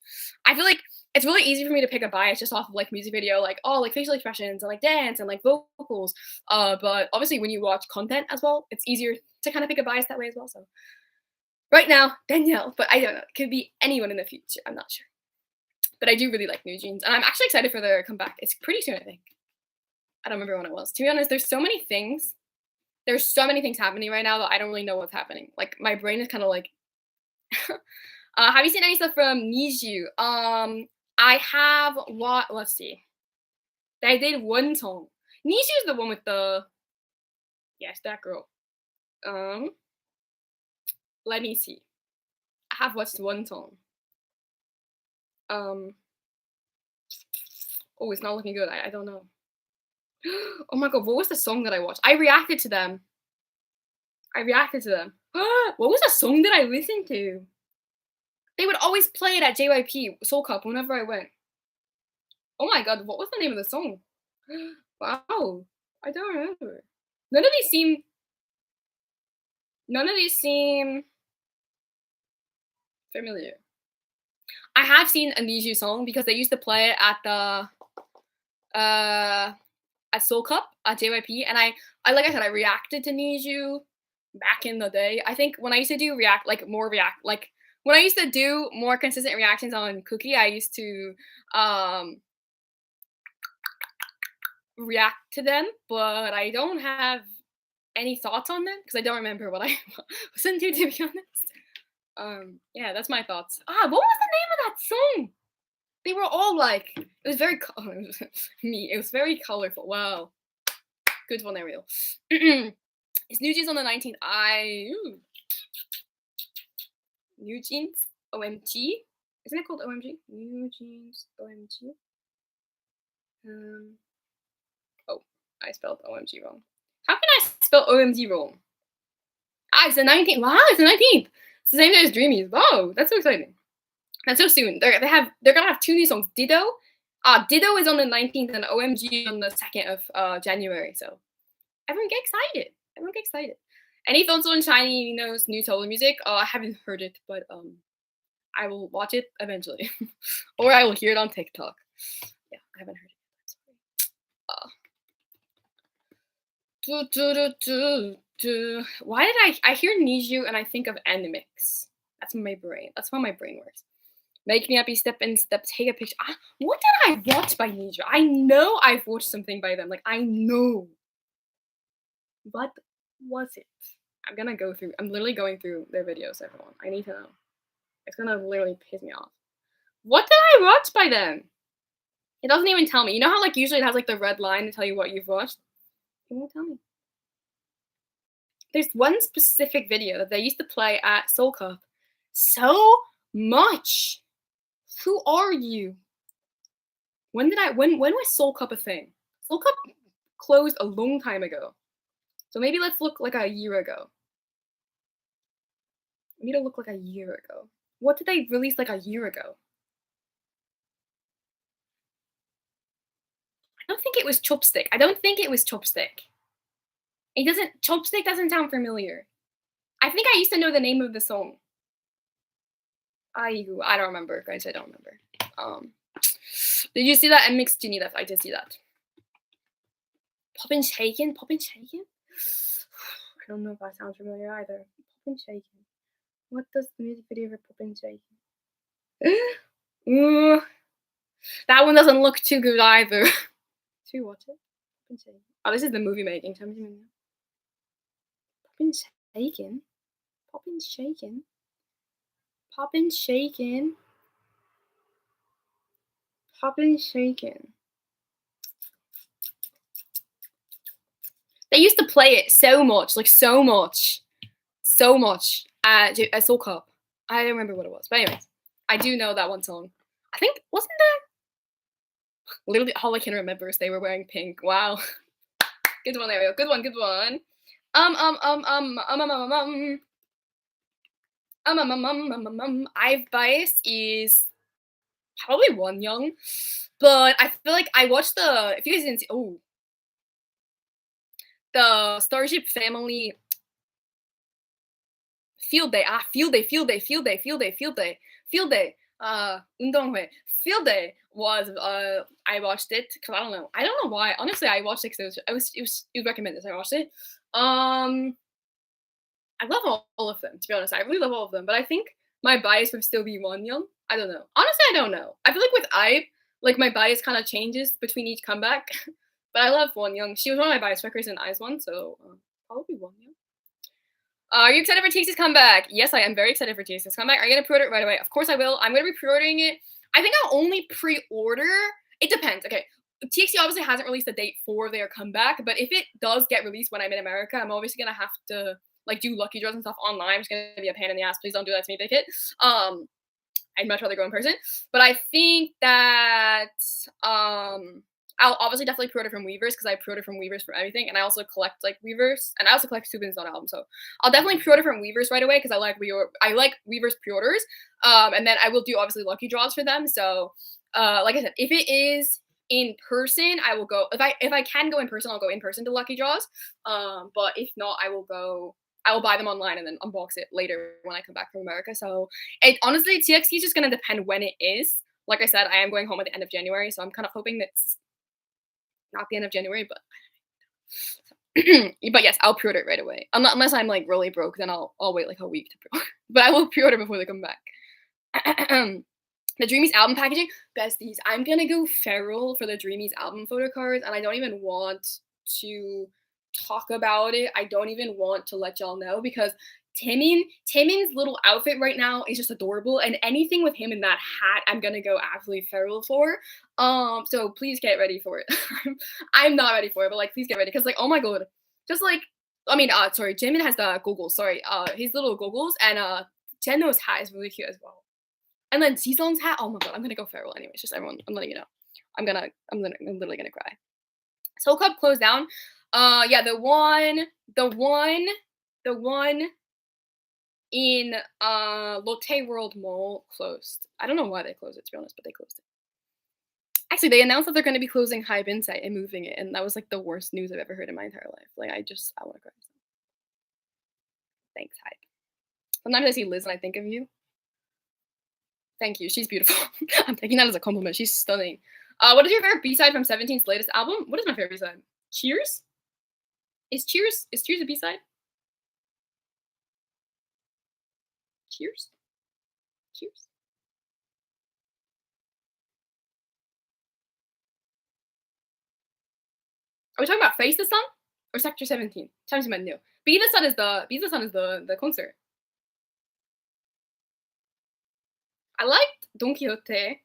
I feel like it's really easy for me to pick a bias just off of like music video, like oh, like facial expressions and like dance and like vocals. But obviously when you watch content as well, it's easier to kind of pick a bias that way as well. So right now, Danielle, but I don't know. It could be anyone in the future. I'm not sure. But I do really like New Jeans, and I'm actually excited for their comeback. It's pretty soon, I think. I don't remember when it was. To be honest, there's so many things happening right now that I don't really know what's happening. Like my brain is kind of like. Have you seen any stuff from Niju? I have what? Let's see. They did one song. Niju is the one with the. Yes, that girl. Let me see. I have watched one song. Oh, it's not looking good. I don't know. Oh my god, what was the song that I watched? I reacted to them. What was the song that I listened to? They would always play it at JYP Soul Cup whenever I went. Oh my god, what was the name of the song? Wow, I don't remember. None of these seem familiar. I have seen a Niju song because they used to play it at the at Soul Cup at JYP, and I like I said, I reacted to Niju back in the day. I think when I used to do when I used to do more consistent reactions on Cookie, I used to react to them, but I don't have any thoughts on them because I don't remember what I listened to be honest. Yeah, that's my thoughts. What was the name of that song? They were all like, it was very it was me. It was very colorful. Wow, good one, Ariel. It's New Jeans on the 19th. New Jeans OMG. Isn't it called OMG? New Jeans OMG. Oh, I spelled OMG wrong. How can I spell OMG wrong? It's the 19th. Wow, it's the 19th. It's the same day as Dreamies. Wow, that's so exciting. That's so soon. They're gonna have 2 new songs. Ditto. Ditto is on the 19th and OMG on the 2nd of January. So everyone get excited. Everyone get excited. Any thoughts on Shiny Nino's new solo music? I haven't heard it, but I will watch it eventually, or I will hear it on TikTok. Yeah, I haven't heard it. Sorry. Why did I hear Niju and I think of Animix? That's my brain. That's how my brain works. Make me happy, step in, step, take a picture. What did I watch by Niju? I know I've watched something by them. Like, I know. What was it? I'm gonna go through. I'm literally going through their videos, everyone. I need to know. It's gonna literally piss me off. What did I watch by them? It doesn't even tell me. You know how like usually it has like the red line to tell you what you've watched? It won't tell me. There's one specific video that they used to play at Soul Cup so much. Who are you? When was Soul Cup a thing? Soul Cup closed a long time ago. So maybe let's look like a year ago. We need to look like a year ago. What did they release like a year ago? I don't think it was Chopstick. Chopstick doesn't sound familiar. I think I used to know the name of the song. I don't remember, guys. I don't remember. Did you see that? And Mixed Genie left. I did see that. Poppin' Shakin'? Poppin' Shakin'? I don't know if that sounds familiar either. Poppin' Shakin'. What does the music video for Poppin' Shakin'? That one doesn't look too good either. Should we watch it? Poppin' Shakin'. Oh, this is the movie making. Poppin' Shakin'? Poppin' Shakin'? Poppin' Shakin'? Poppin' Shakin'. They used to play it so much, like so much at Soul Cup. I don't remember what it was, but anyways, I do know that one song. I think wasn't there? Literally, all I can remember is they were wearing pink. Wow, good one, Ariel. Good one. I've bias is probably One Young, but I feel like I watched the. If you guys didn't see, the Starship Family Field Day. 운동회. Field Day was I watched it because I don't know why. Honestly, I watched it because it was recommended. So I watched it. I love all of them, to be honest. I really love all of them, but I think my bias would still be One Young. I don't know. Honestly, I don't know. I feel like with IVE, like my bias kind of changes between each comeback. But I love One Young. She was one of my bias records in IVE's one, so probably One Young. Are you excited for TXT's comeback? Yes, I am very excited for TXT's comeback. Are you gonna pre-order it right away? Of course I will. I'm gonna be pre-ordering it. I think I'll only pre-order. It depends. Okay, TXT obviously hasn't released a date for their comeback, but if it does get released when I'm in America, I'm obviously gonna have to like do lucky draws and stuff online. It's gonna be a pain in the ass. Please don't do that to me, Big Hit. I'd much rather go in person. But I think that I'll obviously definitely pre-order from Weavers because I pre-order from Weavers for everything, and I also collect like Weavers, and I also collect Subin's on album. So I'll definitely pre-order from Weavers right away because I like Weavers pre-orders. And then I will do obviously lucky draws for them. So like I said, if it is in person, I will go. If I can go in person, I'll go in person to lucky draws. But if not, I will buy them online and then unbox it later when I come back from America. So it honestly, TXT is just gonna depend when it is. Like I said, I am going home at the end of January, so I'm kind of hoping that's not the end of January, but but yes, I'll pre-order it right away. Unless I'm like really broke, then I'll wait like a week to pre-order. But I will pre-order before they come back. The Dreamies album packaging, besties. I'm gonna go feral for the Dreamies album photo cards, and I don't even want to talk about it. I don't even want to let y'all know because Timin's little outfit right now is just adorable, and anything with him in that hat, I'm gonna go absolutely feral for. So please get ready for it. I'm not ready for it, but like please get ready because like oh my god, just like I mean sorry, Jimin has the goggles. Sorry, his little goggles and Jeno's hat is really cute as well. And then Seesong's hat. Oh my god, I'm gonna go feral anyways. Just everyone, I'm letting you know. I'm literally gonna cry. Soul Club closed down. Yeah, the one in Lotte World Mall closed. I don't know why they closed it to be honest, but they closed it. Actually, they announced that they're going to be closing Hype Insight and moving it, and that was like the worst news I've ever heard in my entire life. Like I want to cry. Thanks, Hype. Sometimes I see Liz and I think of you. Thank you. She's beautiful. I'm taking that as a compliment. She's stunning. What is your favorite B-side from 17's latest album? What is my favorite B-side? Cheers? Is Cheers a B-side? Cheers? Cheers? Are we talking about Face the Sun or Sector 17? 잠시만요. Be the Sun is the concert. I liked Don Quixote.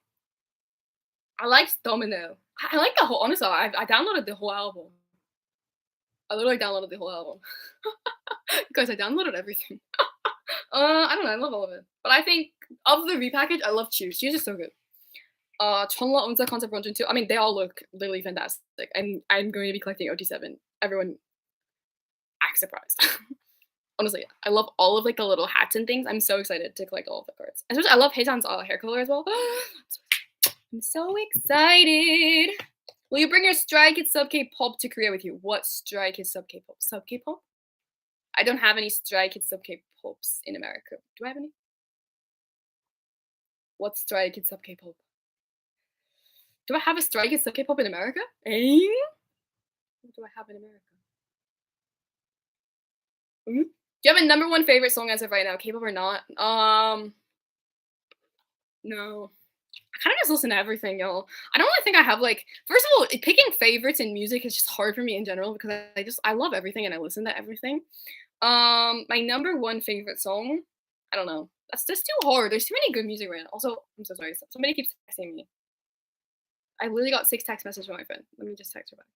I liked Domino. I like the whole. Honestly, I downloaded the whole album. I literally downloaded the whole album. Guys, I downloaded everything. I don't know. I love all of it. But I think of the repackage, I love Cheers. Cheers is so good. Chunla owns the concept version too. I mean, they all look literally fantastic. And I'm going to be collecting OT7. Everyone act surprised. Honestly, I love all of like the little hats and things. I'm so excited to collect all of the cards. Especially, I love Haejan's hair color as well. I'm so excited. Will you bring your Stray Kids sub K-pop to Korea with you? What Stray Kids sub K-pop? Sub K-pop? I don't have any Stray Kids sub K-pops in America. Do I have any? What Stray Kids sub K-pop? Do I have a Stray Kids sub K-pop in America? Eh? What do I have in America? Do you have a number one favorite song as of right now, K-pop or not? No. I kind of just listen to everything, y'all. I don't really think I have like. First of all, picking favorites in music is just hard for me in general because I love everything and I listen to everything. My number one favorite song, I don't know. That's just too hard. There's too many good music right now. Also, I'm so sorry. Somebody keeps texting me. I literally got 6 text messages from my friend. Let me just text her back.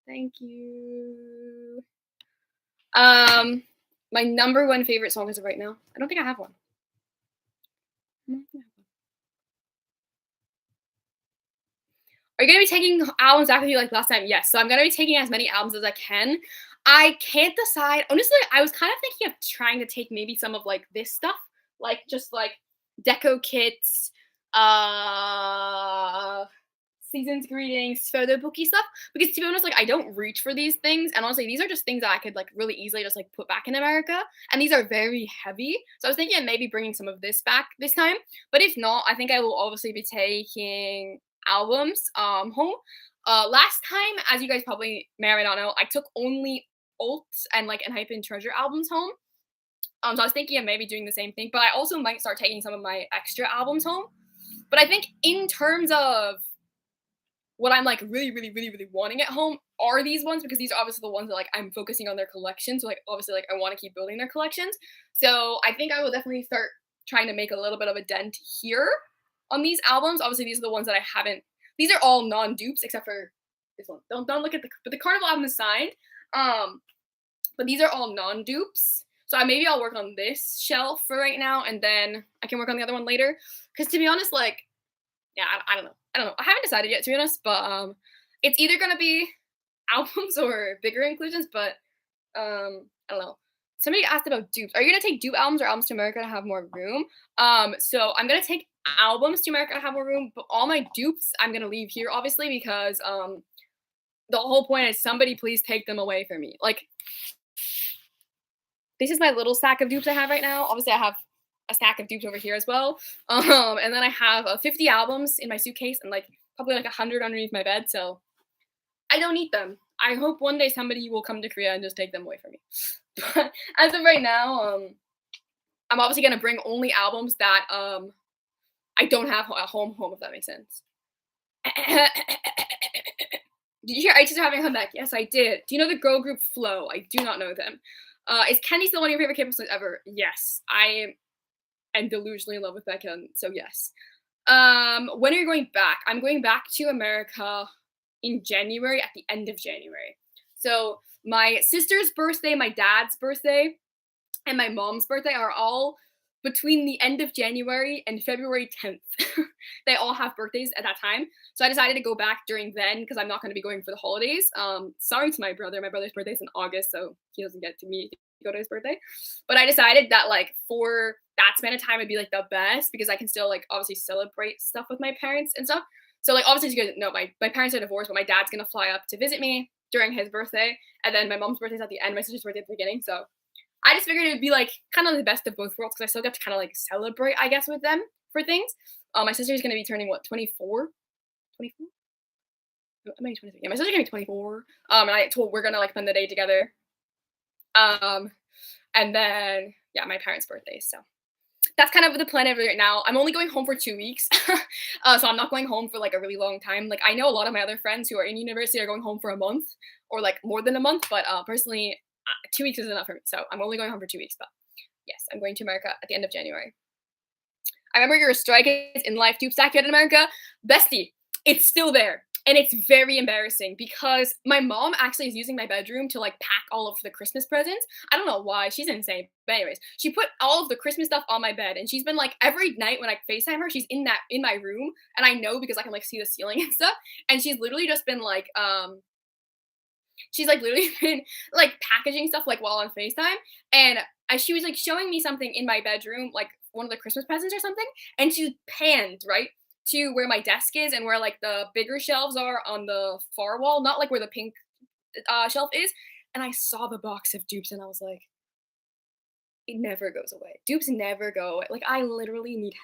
Thank you. My number one favorite song as of right now. I don't think I have one. Are you gonna be taking albums back with you like last time? Yes. So I'm gonna be taking as many albums as I can. I can't decide. Honestly, I was kind of thinking of trying to take maybe some of like this stuff, like just like deco kits, season's greetings, photo booky stuff. Because to be honest, like I don't reach for these things, and honestly, these are just things that I could like really easily just like put back in America, and these are very heavy. So I was thinking of maybe bringing some of this back this time. But if not, I think I will obviously be taking albums home. Last time, as you guys probably may or may not know, I took only Ults and like Hype Treasure albums home. So I was thinking of maybe doing the same thing, but I also might start taking some of my extra albums home. But I think in terms of what I'm like really wanting at home are these ones, because these are obviously the ones that like I'm focusing on their collection. So like obviously like I want to keep building their collections. So I think I will definitely start trying to make a little bit of a dent here on these albums. Obviously these are the ones that I haven't. These are all non-dupes except for this one. Don't look at but the Carnival album is signed. But these are all non-dupes. So maybe I'll work on this shelf for right now, and then I can work on the other one later. Because to be honest, like, yeah, I don't know. I haven't decided yet, to be honest. But it's either gonna be albums or bigger inclusions. But I don't know. Somebody asked about dupes. Are you gonna take dupe albums or albums to America to have more room? So I'm gonna take albums to America to have more room, but all my dupes I'm gonna leave here, obviously, because the whole point is somebody please take them away from me. Like, this is my little stack of dupes I have right now. Obviously, I have a stack of dupes over here as well. And then I have 50 albums in my suitcase and like probably like 100 underneath my bed. So I don't need them. I hope one day somebody will come to Korea and just take them away from me. But as of right now, I'm obviously gonna bring only albums that I don't have at home, if that makes sense. Did you hear ITZY are having a comeback? Yes, I did. Do you know the girl group Flow? I do not know them. Is Kenny still one of your favorite K-pop songs ever? Yes, I am delusionally in love with Baekhyun, so yes. When are you going back? I'm going back to America in January, at the end of January. So my sister's birthday, my dad's birthday, and my mom's birthday are all between the end of January and February 10th. They all have birthdays at that time. So I decided to go back during then because I'm not going to be going for the holidays. Sorry to my brother. My brother's birthday is in August, so he doesn't get to meet go to his birthday. But I decided that like for that span of time would be like the best because I can still like obviously celebrate stuff with my parents and stuff. So like obviously you guys know my parents are divorced, but my dad's gonna fly up to visit me during his birthday, and then my mom's birthday's at the end, my sister's birthday at the beginning. So I just figured it would be like kind of the best of both worlds because I still get to kind of like celebrate, I guess, with them for things. My sister's gonna be turning what 24, 24. Am I 23? Yeah, my sister's gonna be 24. And I told we're gonna like spend the day together. Um, and then yeah, my parents' birthdays. So that's kind of the plan of it right now. I'm only going home for 2 weeks, so I'm not going home for like a really long time. Like I know a lot of my other friends who are in university are going home for a month or like more than a month, but personally, 2 weeks is enough for me. So I'm only going home for 2 weeks. But yes, I'm going to America at the end of January. I remember your strike is in life tube stack yet in America, bestie. It's still there. And it's very embarrassing because my mom actually is using my bedroom to like pack all of the Christmas presents. I don't know why. She's insane. But anyways, she put all of the Christmas stuff on my bed and she's been like every night when I FaceTime her, she's in my room and I know because I can like see the ceiling and stuff. And she's literally just been like she's like literally been like packaging stuff like while on FaceTime. And she was like showing me something in my bedroom, like one of the Christmas presents or something, and she panned right to where my desk is and where like the bigger shelves are on the far wall, not like where the pink shelf is. And I saw the box of dupes and I was like, it never goes away. Dupes never go away. Like I literally need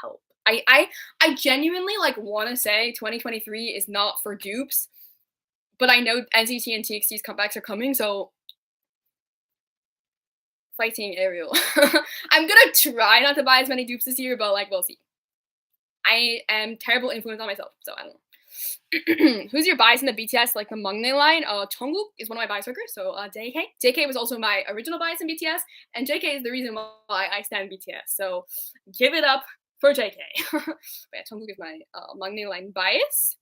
help. I genuinely like want to say 2023 is not for dupes, but I know NCT and TXT's comebacks are coming, so fighting Ariel. I'm gonna try not to buy as many dupes this year, but like we'll see. I am terrible influence on myself, so I don't know. Who's your bias in the BTS, like the Maknae line? Jungkook is one of my bias workers, so JK. JK was also my original bias in BTS, and JK is the reason why I stand BTS. So give it up for JK. But yeah, Jungkook is my Maknae line bias.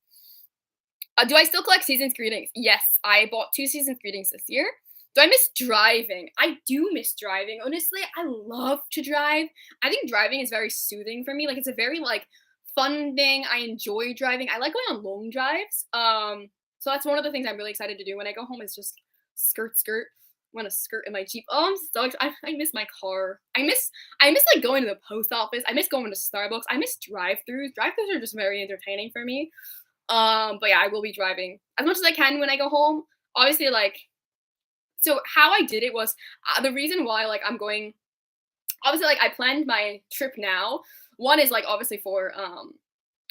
Do I still collect season's greetings? Yes, I bought 2 season's greetings this year. Do I miss driving? I do miss driving. Honestly, I love to drive. I think driving is very soothing for me. Like it's a very like fun thing. I enjoy driving. I like going on long drives. So that's one of the things I'm really excited to do when I go home is just skirt. I want to skirt in my Jeep. Oh, I'm so excited. I miss my car. I miss like going to the post office. I miss going to Starbucks. I miss drive-throughs. Drive-throughs are just very entertaining for me. But yeah, I will be driving as much as I can when I go home. Obviously, like, so how I did it was the reason why, like, I'm going, obviously, like, I planned my trip now. One is, like, obviously for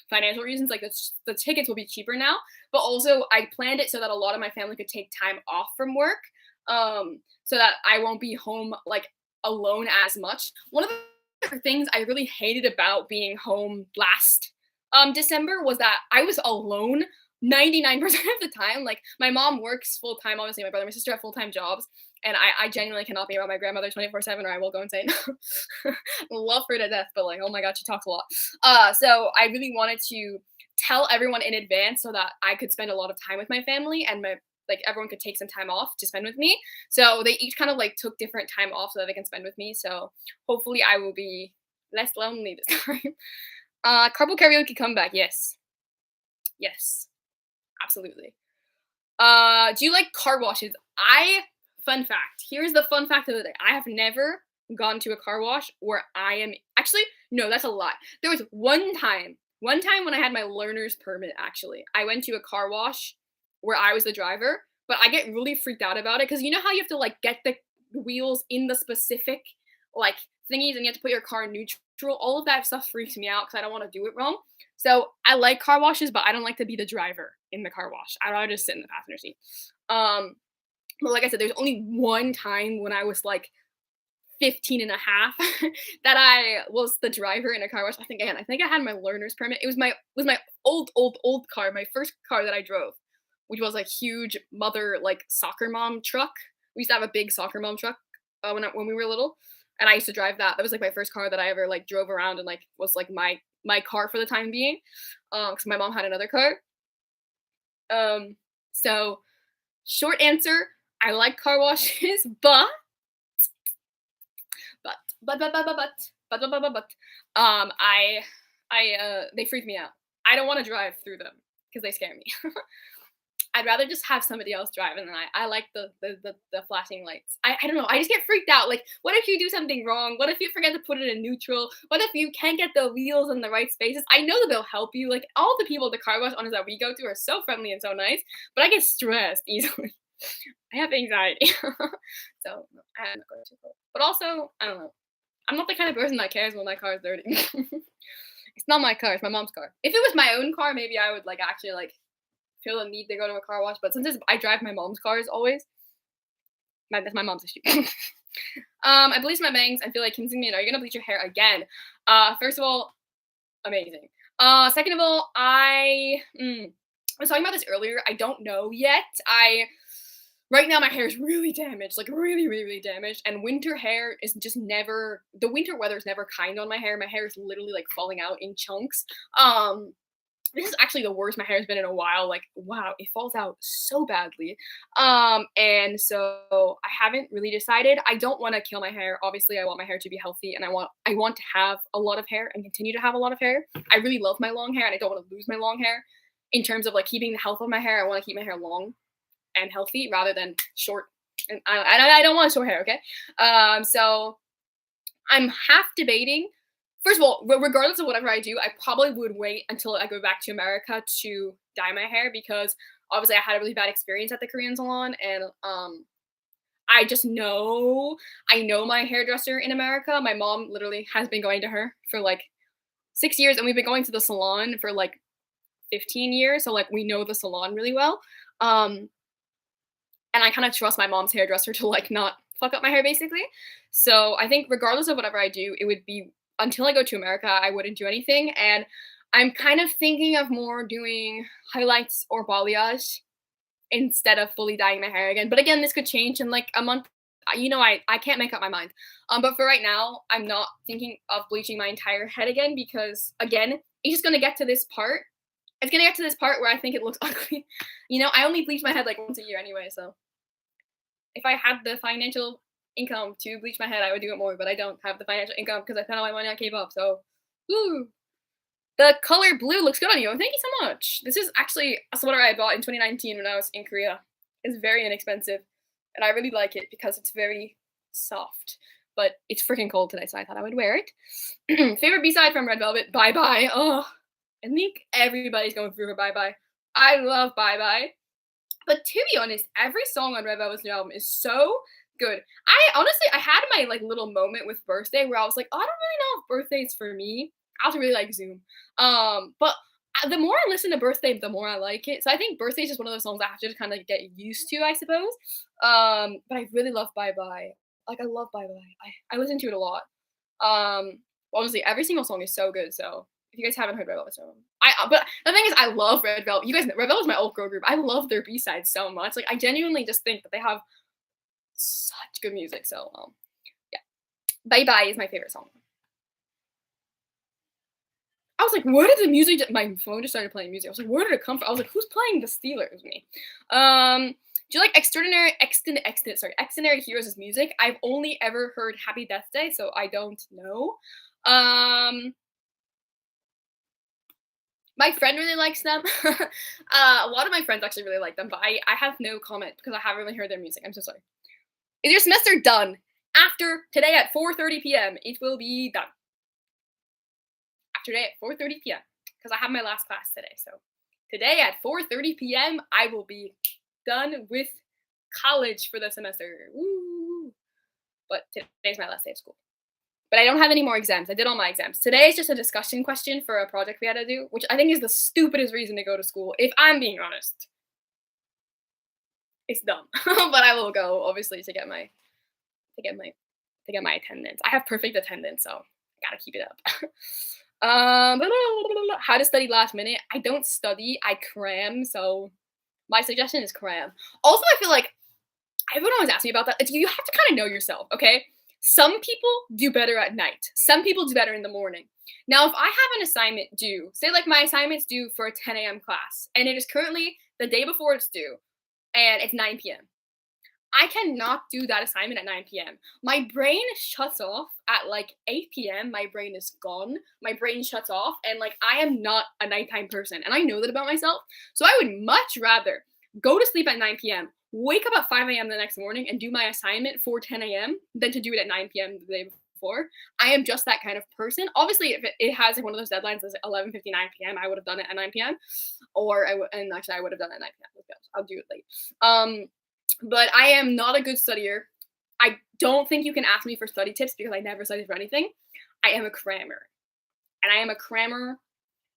financial reasons, like, the tickets will be cheaper now, but also I planned it so that a lot of my family could take time off from work, so that I won't be home, like, alone as much. One of the things I really hated about being home last December was that I was alone 99% of the time. Like my mom works full time, obviously my brother, my sister have full time jobs, and I genuinely cannot be around my grandmother 24/7 or I will go insane. Love her to death, but like oh my god, she talks a lot. So I really wanted to tell everyone in advance so that I could spend a lot of time with my family and my like everyone could take some time off to spend with me. So they each kind of like took different time off so that they can spend with me. So hopefully I will be less lonely this time. Carpool karaoke comeback, yes. Yes, absolutely. Do you like car washes? Fun fact. Here's the fun fact of the day. I have never gone to a car wash where I am actually no, that's a lie. There was one time when I had my learner's permit actually. I went to a car wash where I was the driver, but I get really freaked out about it because you know how you have to like get the wheels in the specific like thingies and you have to put your car in neutral. All of that stuff freaks me out because I don't want to do it wrong. So I like car washes, but I don't like to be the driver in the car wash. I'd rather just sit in the passenger seat. But like I said, there's only one time when I was like 15 and a half that I was the driver in a car wash. I think I had my learner's permit. It was my old car, my first car that I drove. which was a huge mother like soccer mom truck. We used to have a big soccer mom truck when we were little, and I used to drive that. That was like my first car that I ever like drove around and like was like my car for the time being, because my mom had another car. Um, so short answer, I like car washes, but I they freak me out. I don't want to drive through them because they scare me. I'd rather just have somebody else drive, and then I like the flashing lights. I don't know. I just get freaked out. Like, what if you do something wrong? What if you forget to put it in neutral? What if you can't get the wheels in the right spaces? I know that they'll help you. Like all the people at the car wash owners that we go to are so friendly and so nice, but I get stressed easily. I have anxiety, so no, I'm not going to. But also, I don't know. I'm not the kind of person that cares when my car is dirty. It's not my car; it's my mom's car. If it was my own car, maybe I would like actually like feel the need to go to a car wash. But since I drive my mom's cars always, that's my mom's issue. I bleached my bangs. I feel like Kim Sing-min, are you gonna bleach your hair again? First of all, amazing. Second of all, I was talking about this earlier. I don't know yet. Right now my hair is really damaged, like really, really, really damaged. And winter hair is just never the winter weather is never kind on my hair. My hair is literally like falling out in chunks. This is actually the worst my hair's been in a while. Like, wow, it falls out so badly. And so I haven't really decided. I don't want to kill my hair. Obviously, I want my hair to be healthy, and I want to have a lot of hair and continue to have a lot of hair. I really love my long hair, and I don't want to lose my long hair. In terms of like keeping the health of my hair, I want to keep my hair long and healthy rather than short. And I don't want short hair. Okay. So I'm half debating. First of all, regardless of whatever I do, I probably would wait until I go back to America to dye my hair because obviously I had a really bad experience at the Korean salon, and I just I know my hairdresser in America. My mom literally has been going to her for like 6 years, and we've been going to the salon for like 15 years. So like we know the salon really well. And I kind of trust my mom's hairdresser to like not fuck up my hair basically. So I think regardless of whatever I do, it would be until I go to America, I wouldn't do anything. And I'm kind of thinking of more doing highlights or balayage instead of fully dyeing my hair again. But again, this could change in like a month. I can't make up my mind. But for right now, I'm not thinking of bleaching my entire head again because again, it's just gonna get to this part. It's gonna get to this part where I think it looks ugly. I only bleach my head like once a year anyway, so if I had the financial income to bleach my head, I would do it more, but I don't have the financial income because I spent all my money on K-pop, so woo. The color blue looks good on you. Thank you so much. This is actually a sweater I bought in 2019 when I was in Korea. It's very inexpensive, and I really like it because it's very soft. But it's freaking cold today, so I thought I would wear it. Favorite B-side from Red Velvet, Bye Bye. Oh, I think everybody's going through her Bye Bye. I love Bye Bye. But to be honest, every song on Red Velvet's new album is so good. I had my like little moment with Birthday where I was like, oh, I don't really know if Birthday's for me. I also really like Zoom. But the more I listen to Birthday, the more I like it. So I think Birthday is just one of those songs I have to kind of get used to, I suppose. But I really love Bye Bye. Like I love Bye Bye. I listen to it a lot. Honestly, every single song is so good. So if you guys haven't heard Red Velvet, but the thing is, I love Red Velvet. You guys, Red Velvet is my old girl group. I love their B-sides so much. Like I genuinely just think that they have such good music. So yeah, Bye Bye is my favorite song. I was like, where did the music? My phone just started playing music. I was like, where did it come from? I was like, who's playing the Steelers? Me. Do you like extraordinary heroes' music? I've only ever heard Happy Death Day, so I don't know. My friend really likes them. A lot of my friends actually really like them, but I have no comment because I haven't really heard their music. I'm so sorry. Is your semester done? After today at 4:30 p.m. It will be done. After today at 4:30 p.m. because I have my last class today. So today at 4:30 p.m. I will be done with college for the semester. Woo! But today's my last day of school. But I don't have any more exams. I did all my exams. Today is just a discussion question for a project we had to do, which I think is the stupidest reason to go to school, if I'm being honest. It's dumb. But I will go, obviously, to get my attendance. I have perfect attendance, so I gotta keep it up. How to study last minute. I don't study, I cram, so My suggestion is cram. Also, I feel like everyone always asks me about that. It's, you have to kind of know yourself, okay? Some people do better at night. Some people do better in the morning. Now, if I have an assignment due, say like my assignment's due for a 10 a.m. class, and it is currently the day before it's due, and it's 9 p.m. I cannot do that assignment at 9 p.m. My brain shuts off at like 8 p.m. My brain is gone. My brain shuts off, and like I am not a nighttime person, and I know that about myself. So I would much rather go to sleep at 9 p.m., wake up at 5 a.m. the next morning, and do my assignment for 10 a.m. than to do it at 9 p.m. the day before. I am just that kind of person. Obviously, if it has like one of those deadlines that's 11:59 p.m., I would have done it at 9 p.m. Or and actually I would have done it at 9 p.m. Let's go. I'll do it late. But I am not a good studier. I don't think you can ask me for study tips because I never studied for anything. I am a crammer. And I am a crammer,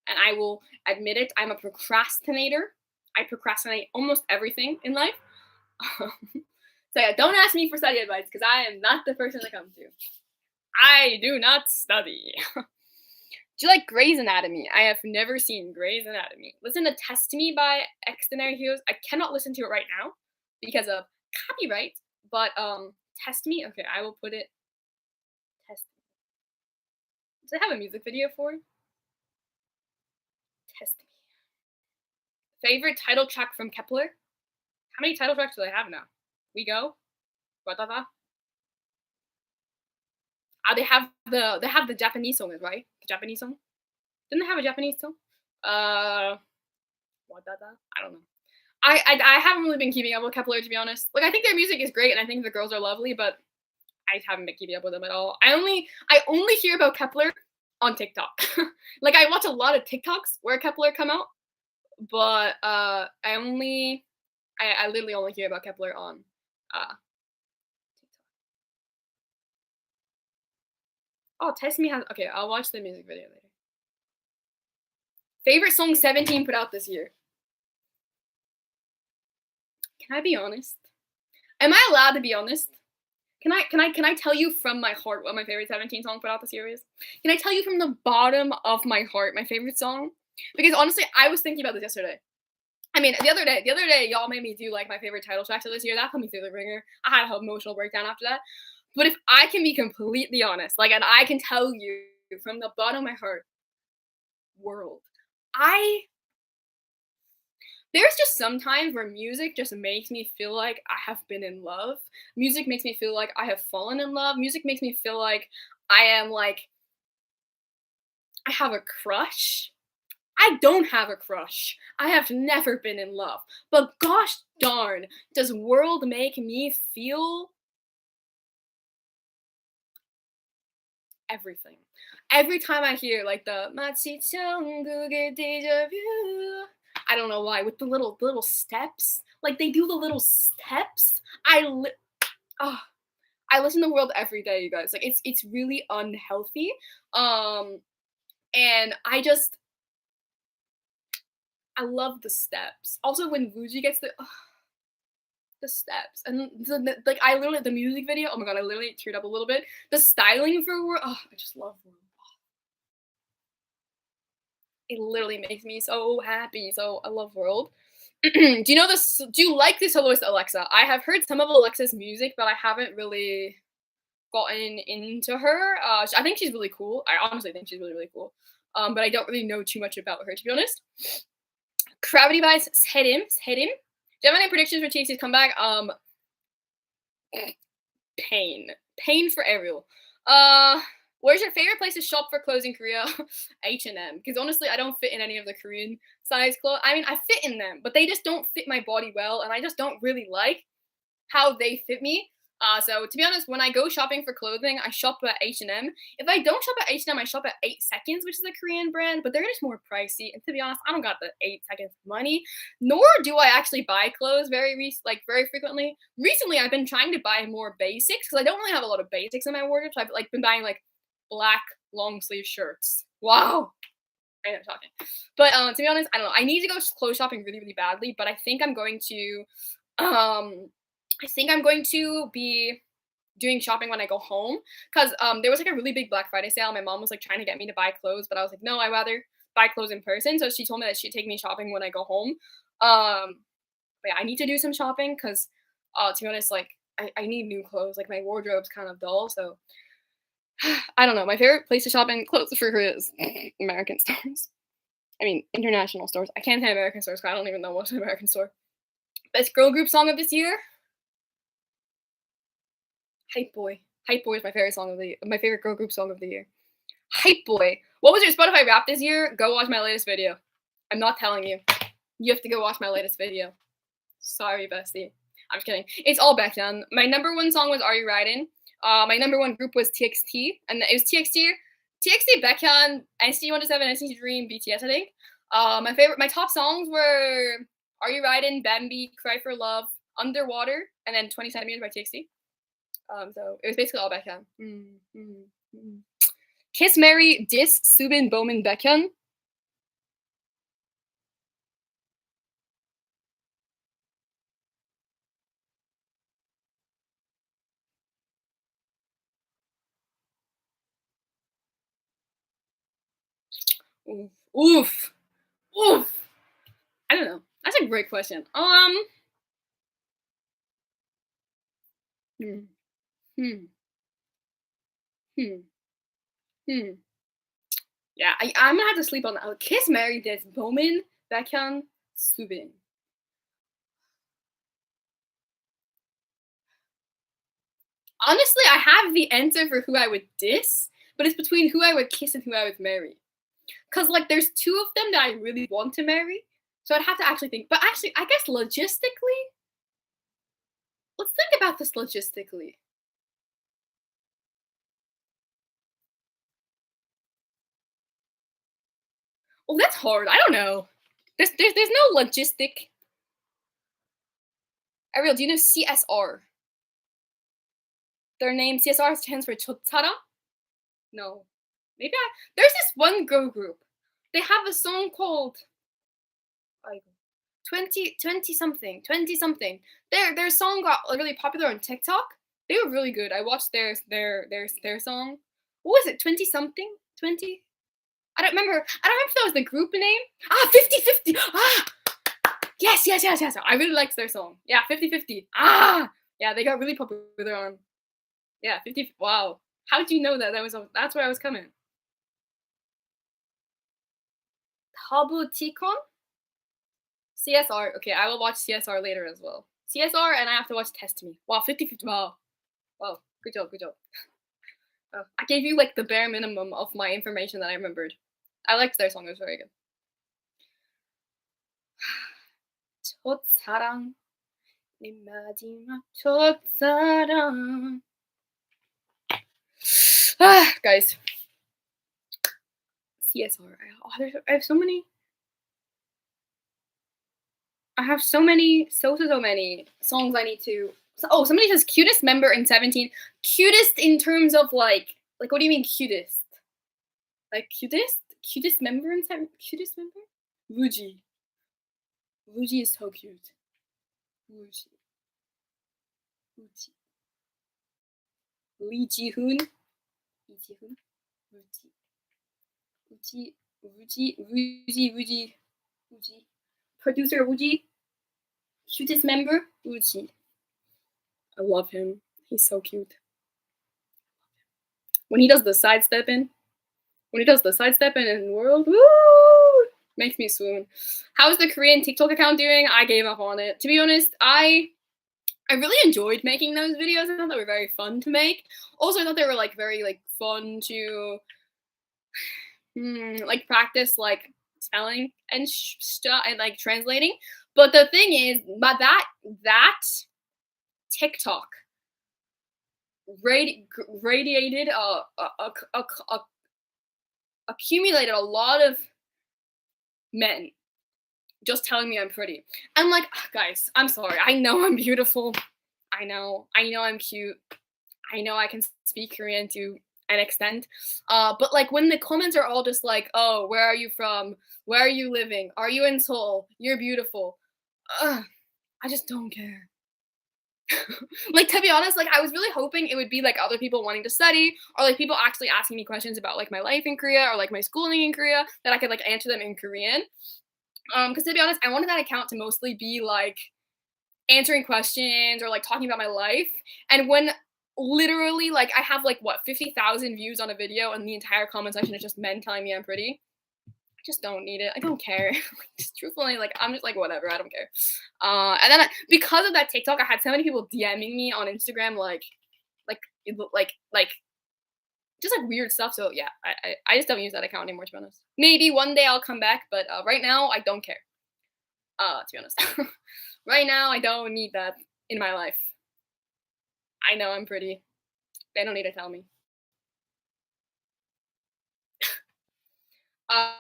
and I will admit it. I'm a procrastinator. I procrastinate almost everything in life. So yeah, don't ask me for study advice because I am not the person to come to. I do not study. Do you like Grey's Anatomy? I have never seen Grey's Anatomy. Listen to Test Me by Extraordinary Heroes. I cannot listen to it right now because of copyright. But Test Me. Okay, I will put it. Test Me. Does it have a music video for it? Test Me. Favorite title track from Kepler? How many title tracks do they have now? We Go. Watata. They have the Japanese song, right? The Japanese song. Didn't they have a Japanese song? Watata. I don't know. I haven't really been keeping up with Kepler, to be honest. Like I think their music is great, and I think the girls are lovely, but I haven't been keeping up with them at all. I only hear about Kepler on TikTok. Like I watch a lot of TikToks where Kepler come out, but I literally only hear about Kepler on TikTok. Oh, Test Me has okay. I'll watch the music video later. Favorite song 17 put out this year. Can I be honest? Am I allowed to be honest? Can I tell you from my heart what my favorite 17 song put out this year is? Can I tell you from the bottom of my heart my favorite song? Because honestly, I was thinking about this yesterday. I mean, the other day, y'all made me do like my favorite title tracks of this year. That put me through the ringer. I had an emotional breakdown after that. But if I can be completely honest, like, and I can tell you from the bottom of my heart, World. There's just sometimes where music just makes me feel like I have been in love. Music makes me feel like I have fallen in love. Music makes me feel like I am like I have a crush. I don't have a crush. I have never been in love. But gosh darn, does World make me feel everything. Every time I hear like the Machi Changuge deja vu, I don't know why, with the little steps. Like they do the little steps. Oh, I listen to World every day, you guys. Like it's really unhealthy. And I love the steps. Also when Vuji gets the steps and like I literally the music video. Oh my god, I literally teared up a little bit. The styling for World. Oh, I just love World. It literally makes me so happy. So I love World. Do you know this? Do you like the soloist Alexa? I have heard some of Alexa's music, but I haven't really gotten into her. I think she's really cool. I honestly think she's really really cool. But I don't really know too much about her, to be honest. Gravity Bias Serim. Do you have any predictions for TXT's comeback? Pain for Ariel. Where's your favorite place to shop for clothes in Korea? H&M. Because honestly, I don't fit in any of the Korean size clothes. I mean, I fit in them, but they just don't fit my body well, and I just don't really like how they fit me. So to be honest, when I go shopping for clothing, I shop at H&M. If I don't shop at H&M, I shop at 8 Seconds, which is a Korean brand, but they're just more pricey. And to be honest, I don't got the 8 Seconds money, nor do I actually buy clothes very frequently. Recently, I've been trying to buy more basics because I don't really have a lot of basics in my wardrobe. So I've like been buying like black long sleeve shirts. Wow. I know I'm talking. But to be honest, I don't know. I need to go clothes shopping really, really badly, but I think I'm going to be doing shopping when I go home because there was like a really big Black Friday sale. My mom was like trying to get me to buy clothes, but I was like, no, I'd rather buy clothes in person. So she told me that she'd take me shopping when I go home. But yeah, I need to do some shopping because, to be honest, like I need new clothes. Like my wardrobe's kind of dull, so I don't know. My favorite place to shop in clothes for is American stores. I mean, international stores. I can't say American stores 'cause I don't even know what's an American store. Best girl group song of this year? Hype Boy. Hype Boy is my favorite song of the my favorite girl group song of the year. Hype Boy. What was your Spotify Wrap this year? Go watch my latest video. I'm not telling you. You have to go watch my latest video. Sorry, bestie. I'm just kidding. It's all Baekhyun. My number one song was Are You Riding? My number one group was TXT, and it was TXT, Baekhyun, NCT 127, NCT Dream, BTS, I think. My top songs were Are You Riding, Bambi, Cry for Love, Underwater, and then 20 Centimeters by TXT. So it was basically all Baekhyun. Kiss Mary, Dis, Subin, Bowman, Baekhyun. Oof. Oof. Oof. I don't know. That's a great question. Hmm. Hmm. Hmm. Hmm. Yeah, I'm gonna have to sleep on that. Kiss Mary, Dis, Bowman, Baekhyun, Subin. Honestly, I have the answer for who I would diss, but it's between who I would kiss and who I would marry. Cause like there's two of them that I really want to marry, so I'd have to actually think. But actually, I guess logistically, let's think about this logistically. Oh, that's hard. I don't know. There's no logistic. Ariel, do you know CSR? Their name CSR stands for Chotsara? No. Maybe there's this one girl group. They have a song called like 20 something, 20 something. Their song got really popular on TikTok. They were really good. I watched their song. What was it? 20 something? 20? I don't remember. I don't remember if that was the group name. Ah, 50/50. Ah, yes. I really liked their song. Yeah, 50/50. Ah, yeah, they got really popular on. Yeah, 50. Wow. How did you know that? That's where I was coming. Tabu Tikon? CSR. Okay, I will watch CSR later as well. CSR, and I have to watch Test Me. Wow, 50/50. Wow. Wow. Good job. Good job. I gave you like the bare minimum of my information that I remembered. I liked their song. It was very good. 첫사랑 내 마지막 첫사랑. Guys. CSR. I have so many. I have so many, so many songs I need to. Oh, somebody says cutest member in 17. Cutest in terms of like what do you mean cutest? Like cutest member in 17? Cutest member? Wuji. Wuji is so cute. Wuji. Wuji. Lee Ji-hoon. Lee Ji-hoon. Wuji. Wuji. Wuji. Wuji. Producer Wuji. Cutest member? Wuji. I love him. He's so cute. When he does the sidestepping in World, woo! Makes me swoon. How's the Korean TikTok account doing? I gave up on it. To be honest, I really enjoyed making those videos. I thought they were very fun to make. Also, I thought they were like very like fun to like practice like spelling and stuff and like translating. But the thing is, but that TikTok radiated accumulated a lot of men just telling me I'm pretty. I'm like, guys, I'm sorry. I know I'm beautiful. I know I'm cute. I know I can speak Korean to an extent. But like when the comments are all just like, oh, where are you from? Where are you living? Are you in Seoul? You're beautiful. I just don't care. Like to be honest, like I was really hoping it would be like other people wanting to study or like people actually asking me questions about like my life in Korea or like my schooling in Korea that I could like answer them in Korean. Because to be honest, I wanted that account to mostly be like answering questions or like talking about my life. And when literally like I have like what 50,000 views on a video and the entire comment section is just men telling me I'm pretty, I just don't need it. I don't care. Like, just truthfully, like I'm just like whatever. I don't care. And then because of that TikTok, I had so many people DMing me on Instagram, like, like just like weird stuff. So yeah, I just don't use that account anymore. To be honest, maybe one day I'll come back, but right now I don't care. To be honest, right now I don't need that in my life. I know I'm pretty. They don't need to tell me.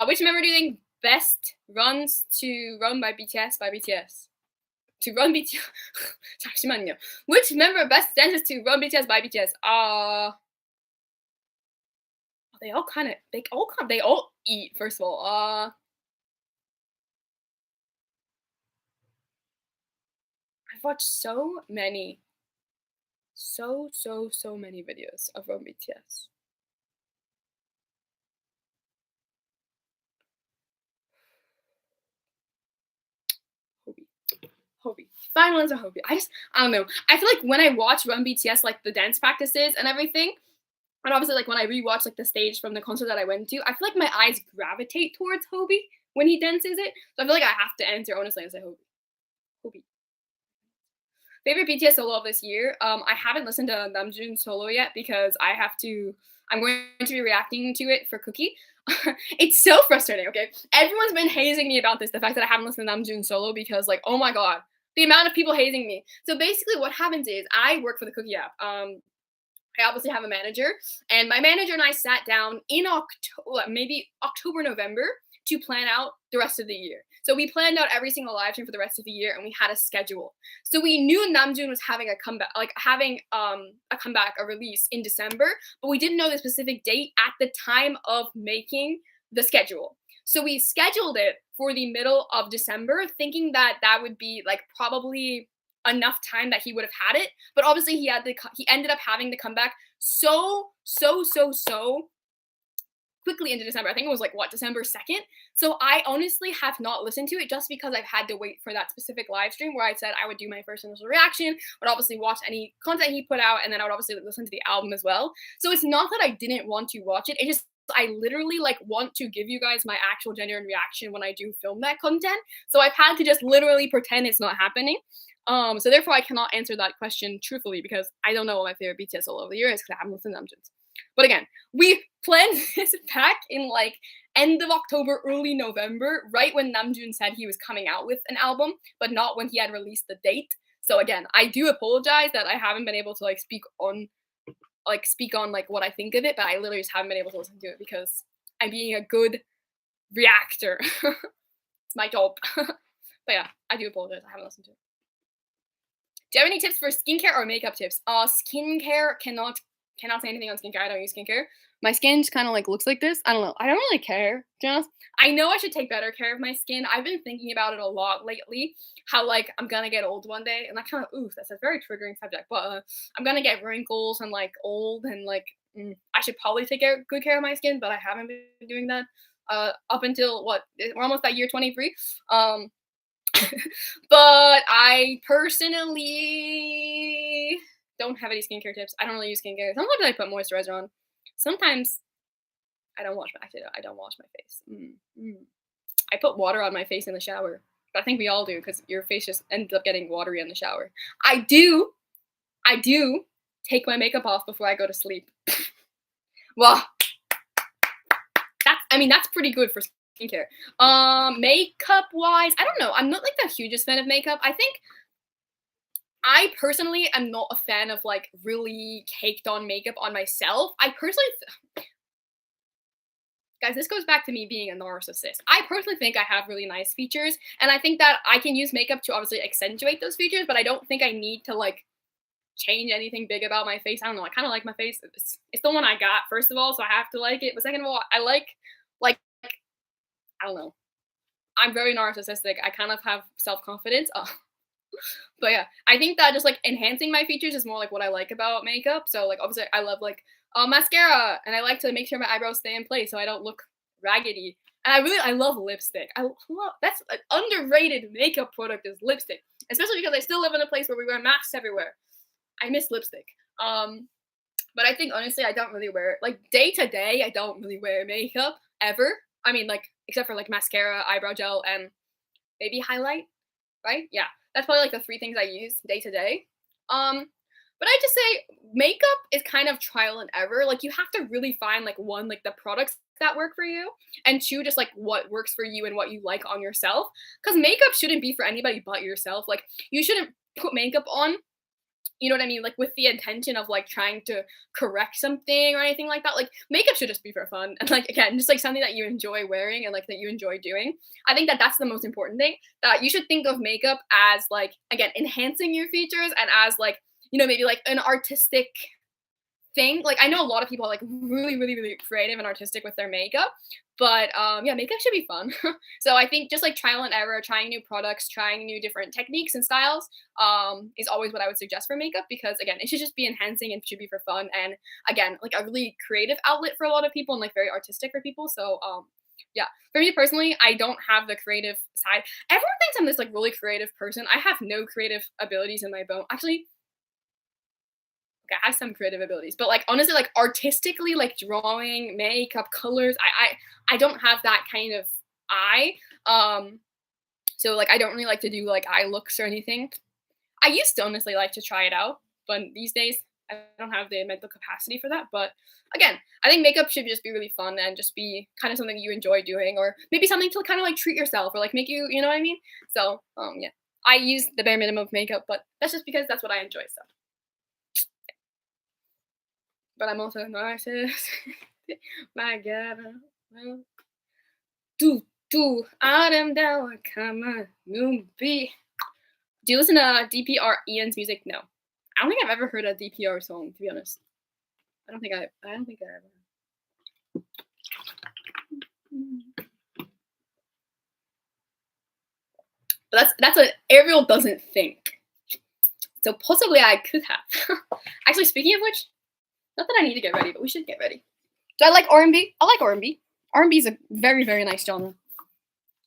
Which member do you think best runs to Run by BTS by BTS? To Run BTS. 잠시만요. Which member best dances to Run BTS by BTS? They all kind of they all eat. First of all, I've watched so many, so many videos of Run BTS. Hobie. Hobie. Final answer, Hobie. I don't know. I feel like when I watch Run BTS, like the dance practices and everything, and obviously like when I rewatch like the stage from the concert that I went to, I feel like my eyes gravitate towards Hobie when he dances it. So I feel like I have to answer honestly and say Hobie. Hobie. Favorite BTS solo of this year? I haven't listened to Namjoon solo yet because I'm going to be reacting to it for Cookie. It's so frustrating, okay? Everyone's been hazing me about this, the fact that I haven't listened to Namjoon solo because like, oh my god, the amount of people hazing me. So basically what happens is I work for the Cookie app. I obviously have a manager, and my manager and I sat down in October, November to plan out the rest of the year. So we planned out every single live stream for the rest of the year, and we had a schedule. So we knew Namjoon was having a comeback, a release in December, but we didn't know the specific date at the time of making the schedule. So we scheduled it for the middle of December, thinking that that would be like probably enough time that he would have had it, but obviously he ended up having to come back so quickly into December. I think it was like December 2nd. So I honestly have not listened to it just because I've had to wait for that specific live stream where I said I would do my first initial reaction, would obviously watch any content he put out, and then I would obviously listen to the album as well. So it's not that I didn't want to watch it. It just I literally like want to give you guys my actual genuine reaction when I do film that content. So I've had to just literally pretend it's not happening. So therefore I cannot answer that question truthfully because I don't know what my favorite BTS solo of the year is because I haven't listened to them since. But again, we planned this back in like end of October, early November, right when Namjoon said he was coming out with an album, but not when he had released the date. So again, I do apologize that I haven't been able to like speak on like what I think of it, but I literally just haven't been able to listen to it because I'm being a good reactor. It's my job. But yeah, I do apologize. I haven't listened to it. Do you have any tips for skincare or makeup tips? Skincare cannot say anything on skincare. I don't use skincare. My skin just kind of like looks like this. I don't know. I don't really care, to be honest. I know I should take better care of my skin. I've been thinking about it a lot lately. How like I'm gonna get old one day, and that kind of that's a very triggering subject. But I'm gonna get wrinkles and like old and like I should probably take good care of my skin, but I haven't been doing that up until we're almost at year 23. But I personally don't have any skincare tips. I don't really use skincare. Sometimes I put moisturizer on. Sometimes I don't wash my face. I put water on my face in the shower. But I think we all do because your face just ends up getting watery in the shower. I do take my makeup off before I go to sleep. Well, that's pretty good for skincare. Makeup wise, I don't know. I'm not like the hugest fan of makeup. I think I personally am not a fan of like really caked on makeup on myself. I personally, guys, this goes back to me being a narcissist. I personally think I have really nice features, and I think that I can use makeup to obviously accentuate those features, but I don't think I need to like change anything big about my face. I don't know. I kind of like my face. It's the one I got, first of all, so I have to like it. But second of all, I like I don't know. I'm very narcissistic. I kind of have self-confidence. But yeah, I think that just like enhancing my features is more like what I like about makeup. So like obviously I love like mascara, and I like to make sure my eyebrows stay in place so I don't look raggedy And I love lipstick. I love that's an underrated makeup product is lipstick, especially because I still live in a place where we wear masks everywhere. I miss lipstick. Um, but I think honestly, I don't really wear like day to day. I don't really wear makeup ever. I mean, like except for like mascara, eyebrow gel, and maybe highlight. Right? Yeah, that's probably like the three things I use day to day. Um, but I just say makeup is kind of trial and error. Like you have to really find like one like the products that work for you, and two just like what works for you and what you like on yourself. Because makeup shouldn't be for anybody but yourself. Like you shouldn't put makeup on, you know what I mean? Like with the intention of like trying to correct something or anything like that. Like makeup should just be for fun and like again, just like something that you enjoy wearing and like that you enjoy doing. I think that that's the most important thing. That you should think of makeup as like again enhancing your features and as like maybe like an artistic thing. Like I know a lot of people are like really, really, really creative and artistic with their makeup, but yeah, makeup should be fun. So I think just like trial and error, trying new products, trying new different techniques and styles, is always what I would suggest for makeup because again, it should just be enhancing and should be for fun and again, like a really creative outlet for a lot of people and like very artistic for people. So yeah, for me personally, I don't have the creative side. Everyone thinks I'm this like really creative person. I have no creative abilities in my bone. Actually, okay, I have some creative abilities, but like honestly, like artistically, like drawing, makeup, colors, I don't have that kind of eye. So like I don't really like to do like eye looks or anything. I used to honestly like to try it out, but these days I don't have the mental capacity for that. But again, I think makeup should just be really fun and just be kind of something you enjoy doing, or maybe something to kind of like treat yourself or like make you, you know what I mean? So yeah, I use the bare minimum of makeup, but that's just because that's what I enjoy. So, but I'm also a narcissist. My God, well, do I'm down, come on, be. Do you listen to DPR Ian's music? No, I don't think I've ever heard a DPR song. To be honest, I don't think I ever. But that's what Ariel doesn't think. So possibly I could have. Actually, speaking of which, not that I need to get ready, but we should get ready. Do I like R&B? I like R&B. R&B is a very, very nice genre.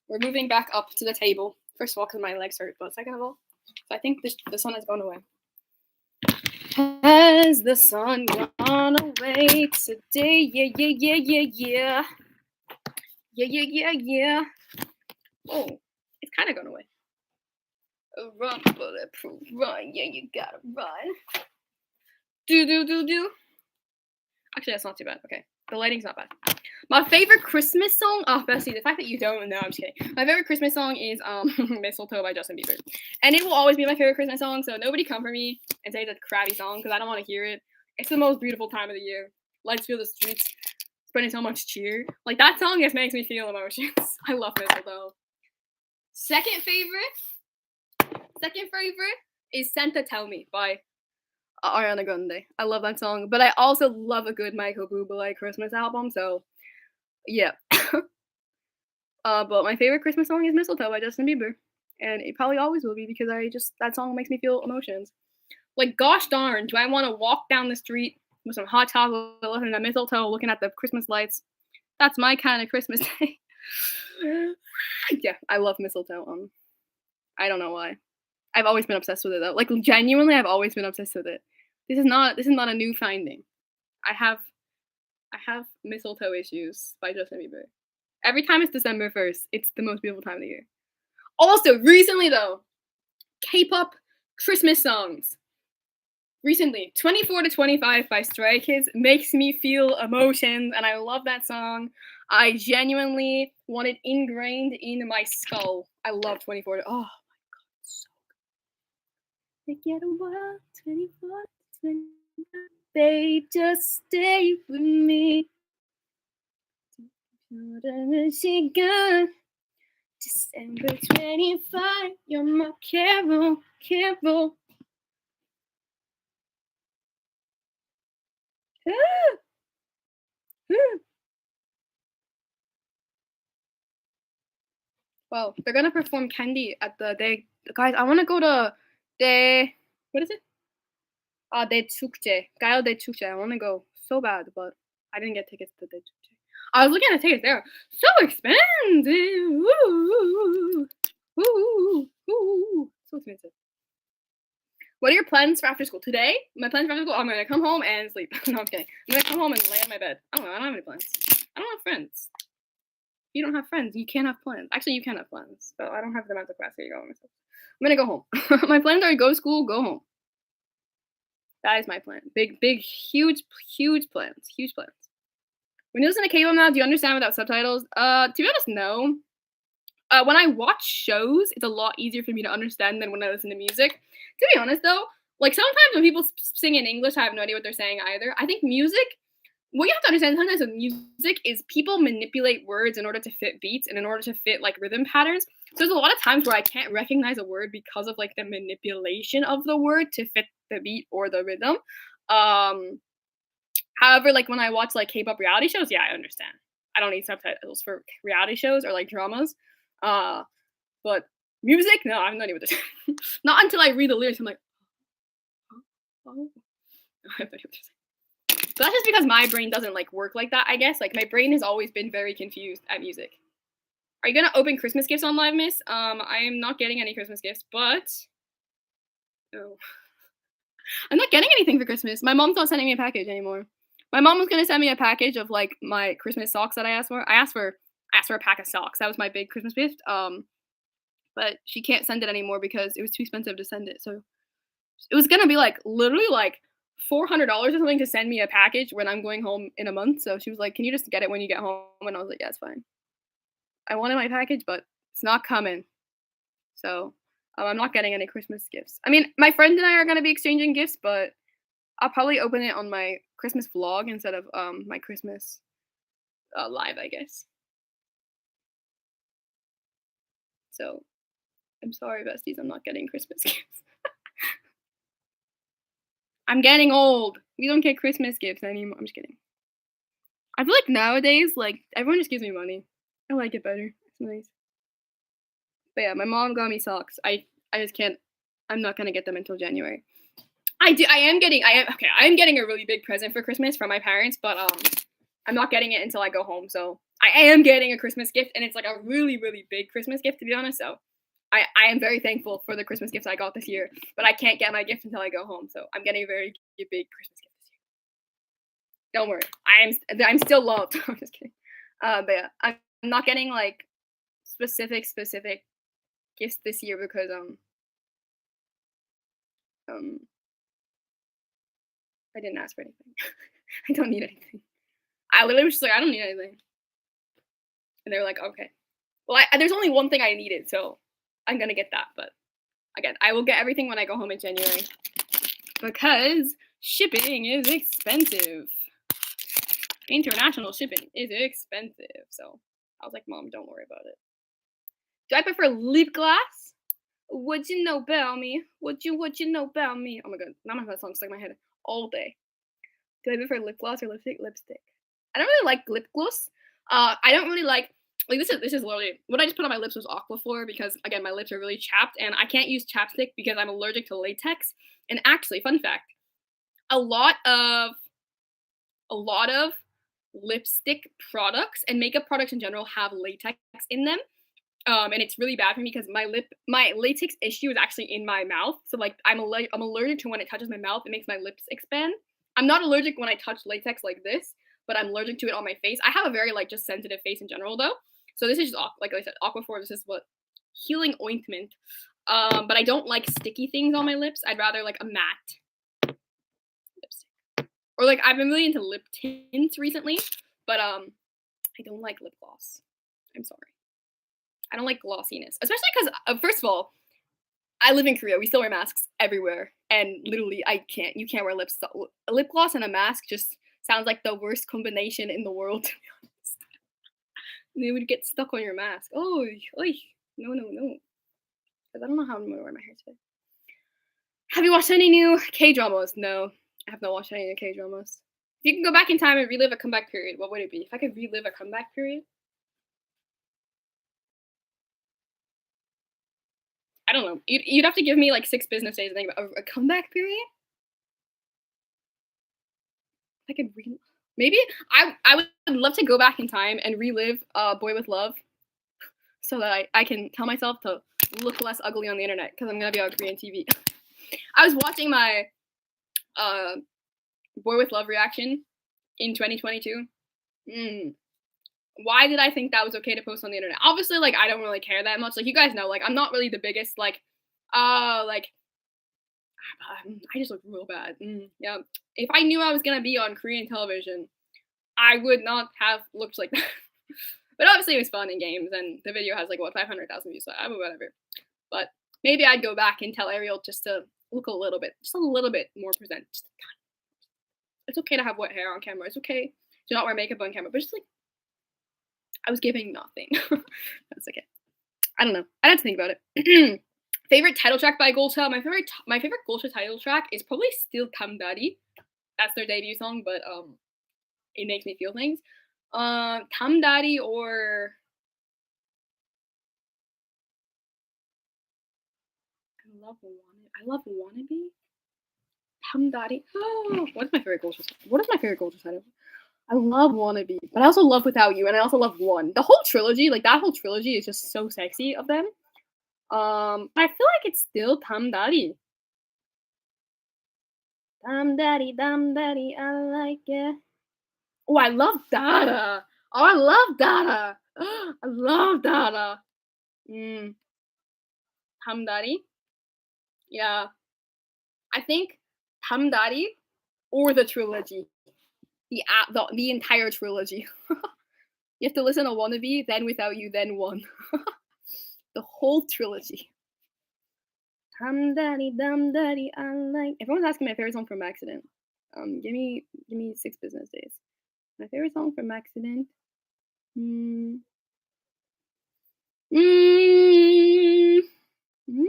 We're moving back up to the table. First of all, because my legs hurt, but second of all, so I think the sun has gone away. Has the sun gone away today? Yeah, yeah, yeah, yeah, yeah. Yeah, yeah, yeah, yeah. Oh, it's kind of gone away. Run, bulletproof, run. Yeah, you gotta run. Do. Actually, that's not too bad. Okay, the lighting's not bad. My favorite Christmas song, oh Bessie, the fact that you don't know, I'm just kidding. My favorite Christmas song is Mistletoe by Justin Bieber. And it will always be my favorite Christmas song, so nobody come for me and say it's a crappy song, because I don't want to hear it. It's the most beautiful time of the year. Lights fill the streets, spreading so much cheer. Like, that song just makes me feel emotions. I love Mistletoe. Second favorite is Santa Tell Me by Ariana Grande. I love that song, but I also love a good Michael Bublé Christmas album, so yeah. But my favorite Christmas song is Mistletoe by Justin Bieber. And it probably always will be because that song makes me feel emotions. Like, gosh darn, do I want to walk down the street with some hot chocolate and a mistletoe looking at the Christmas lights? That's my kind of Christmas day. Yeah, I love mistletoe. I don't know why. I've always been obsessed with it though. Like genuinely, I've always been obsessed with it. This is not a new finding. I have mistletoe issues by Justin Bieber. Every time it's December 1st, it's the most beautiful time of the year. Also, recently though, K-pop Christmas songs. Recently, 24 to 25 by Stray Kids makes me feel emotions, and I love that song. I genuinely want it ingrained in my skull. I love 24 to, oh my god, so good. They get a wild 24 to 25, they just stay with me. She gone. December 25, you're my carol. Well, they're gonna perform Candy at the day. Guys, I want to go to the what is it? Day Chukje. Gayo Day Chukje. I want to go so bad, but I didn't get tickets to Day Chukje. I was looking at the tickets. They're so expensive. Ooh, ooh, ooh, so expensive. What are your plans for after school? Today, my plans for after school, I'm gonna come home and sleep. No, I'm kidding. I'm gonna come home and lay on my bed. I don't know. I don't have any plans. I don't have friends. You don't have friends. You can't have plans. Actually, you can have plans, but I don't have the mental capacity to go myself. I'm gonna go home. My plans are to go to school, go home. That is my plan. Big, big, huge, huge plans. Huge plans. When you listen to K-pop now, do you understand without subtitles? To be honest, no. When I watch shows, it's a lot easier for me to understand than when I listen to music. To be honest, though, like sometimes when people sing in English, I have no idea what they're saying either. I think music, what you have to understand sometimes with music is people manipulate words in order to fit beats and in order to fit like rhythm patterns. So there's a lot of times where I can't recognize a word because of like the manipulation of the word to fit the beat or the rhythm. Um, However, like when I watch like K-pop reality shows, yeah, I understand. I don't need subtitles for reality shows or like dramas. Uh, but music, no, I have no idea what they're saying. Not until I read the lyrics, I'm like, oh, I have no idea what they're saying. But that's just because my brain doesn't like work like that, I guess. Like my brain has always been very confused at music. Are you gonna open Christmas gifts on livemas? I am not getting any Christmas gifts, but oh, I'm not getting anything for Christmas. My mom's not sending me a package anymore. My mom was gonna send me a package of like my Christmas socks that I asked for. I asked for a pack of socks. That was my big Christmas gift. But she can't send it anymore because it was too expensive to send it. So it was gonna be like literally like $400 or something to send me a package when I'm going home in a month. So she was like, "Can you just get it when you get home?" And I was like, "Yeah, it's fine." I wanted my package, but it's not coming. So I'm not getting any Christmas gifts. I mean, my friend and I are gonna be exchanging gifts, but I'll probably open it on my Christmas vlog instead of my Christmas live, I guess. So I'm sorry, besties, I'm not getting Christmas gifts. I'm getting old. We don't get Christmas gifts anymore. I'm just kidding. I feel like nowadays, like everyone just gives me money. I like it better. It's nice. But yeah, my mom got me socks. I just can't. I'm not gonna get them until January. I do. I am getting. I am okay. I am getting a really big present for Christmas from my parents, but I'm not getting it until I go home. So I am getting a Christmas gift, and it's like a really, really big Christmas gift, to be honest. So I am very thankful for the Christmas gifts I got this year, but I can't get my gift until I go home. So I'm getting a very big Christmas gift this year. Don't worry, I'm still loved. I'm just kidding. But yeah, I'm not getting like specific gifts this year because um I didn't ask for anything. I don't need anything. I literally was just like, I don't need anything, and they were like, okay. Well, there's only one thing I needed, so I'm gonna get that. But again, I will get everything when I go home in January because shipping is expensive. International shipping is expensive. So I was like, Mom, don't worry about it. Do I prefer lip gloss? What you know about me? What you know about me? Oh my god, now my song stuck in my head all day. Do I prefer lip gloss or lipstick? Lipstick. I don't really like lip gloss. I don't really like this is literally what I just put on my lips was Aquaphor because again my lips are really chapped and I can't use chapstick because I'm allergic to latex. And actually, fun fact, a lot of a lot of lipstick products and makeup products in general have latex in them. And it's really bad for me because my latex issue is actually in my mouth. So like I'm allergic to when it touches my mouth. It makes my lips expand. I'm not allergic when I touch latex like this, but I'm allergic to it on my face. I have a very like just sensitive face in general though. So this is just like I said, Aquaphor. This is what healing ointment. But I don't like sticky things on my lips. I'd rather like a matte lipstick. Or like I've been really into lip tints recently, but I don't like lip gloss. I'm sorry. I don't like glossiness, especially because first of all, I live in Korea. We still wear masks everywhere, and literally, I can't. You can't wear a lip gloss and a mask. Just sounds like the worst combination in the world. To be honest, they would get stuck on your mask. Oh, oy. No, no, no. Because I don't know how I'm gonna wear my hair today. Have you watched any new K dramas? No, I have not watched any new K dramas. If you can go back in time and relive a comeback period, what would it be? If I could relive a comeback period, I don't know. You'd have to give me like 6 business days to think about a comeback period. I could read. Maybe I would love to go back in time and relive Boy with Love so that I can tell myself to look less ugly on the internet because I'm gonna be on Korean TV. I was watching my uh, Boy with Love reaction in 2022. Mm. Why did I think that was okay to post on the internet? Obviously, like I don't really care that much. Like you guys know, like I'm not really the biggest like I just look real bad. Yeah. If I knew I was gonna be on Korean television, I would not have looked like that. But obviously, it was fun in games, and the video has like what 500,000 views. So I mean, whatever. But maybe I'd go back and tell Ariel just to look a little bit, just a little bit more present. It's okay to have wet hair on camera. It's okay to not wear makeup on camera. But just like I was giving nothing. That's okay. I don't know. I'd have to think about it. Favorite title track by Golcha? My favorite Golcha title track is probably still Kamdari. That's their debut song, but it makes me feel things. Kamdari or I love Wannabe. Kamdari. Oh, what is my favorite Golcha? What is my favorite Golcha title? I love Wannabe, but I also love Without You, and I also love One. The whole trilogy, like that whole trilogy, is just so sexy of them. I feel like it's still Kamdari. Damdaddy, I like it. Oh, I love Dada. Oh, I love Dada. I love Dada. Mm, Hamdari. Yeah, I think Hamdari or the trilogy, the entire trilogy. You have to listen to Wannabe, then Without You, then One. The whole trilogy. Dum I like. Everyone's asking my favorite song from Accident. Give me 6 business days. My favorite song from Accident. Mm, mm, mm,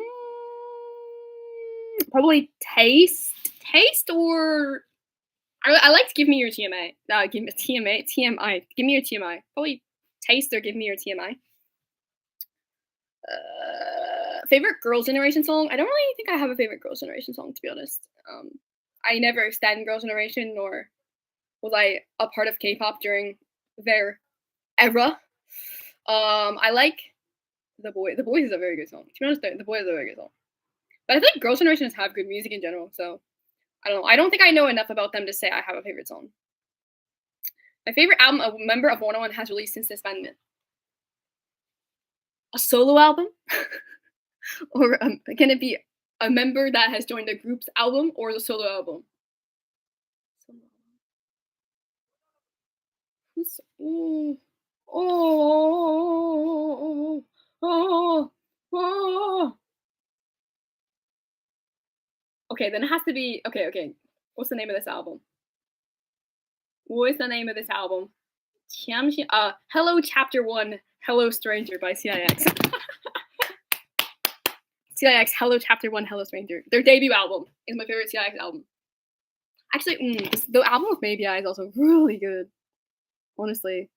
probably Taste, or I like to Give Me Your TMI. Give me TMI. Give me your TMI. Probably Taste or Give Me Your TMI. Favorite Girls' Generation song? I don't really think I have a favorite Girls' Generation song, to be honest. I never stand Girls' Generation, nor was I a part of K-pop during their era. I like The Boy. The Boys is a very good song. To be honest, The Boy is a very good song. But I think Girls' Generations have good music in general, so I don't know. I don't think I know enough about them to say I have a favorite song. My favorite album a member of 101 has released since disbandment. A solo album? Or can it be a member that has joined a group's album or the solo album? Who's oh, oh, oh. Okay, then it has to be okay. What's the name of this album? What is the name of this album? Hello Chapter 1, Hello Stranger by CIX. CIX, Hello Chapter 1, Hello Stranger. Their debut album is my favorite CIX album. Actually, the album with Maybe I is also really good. Honestly.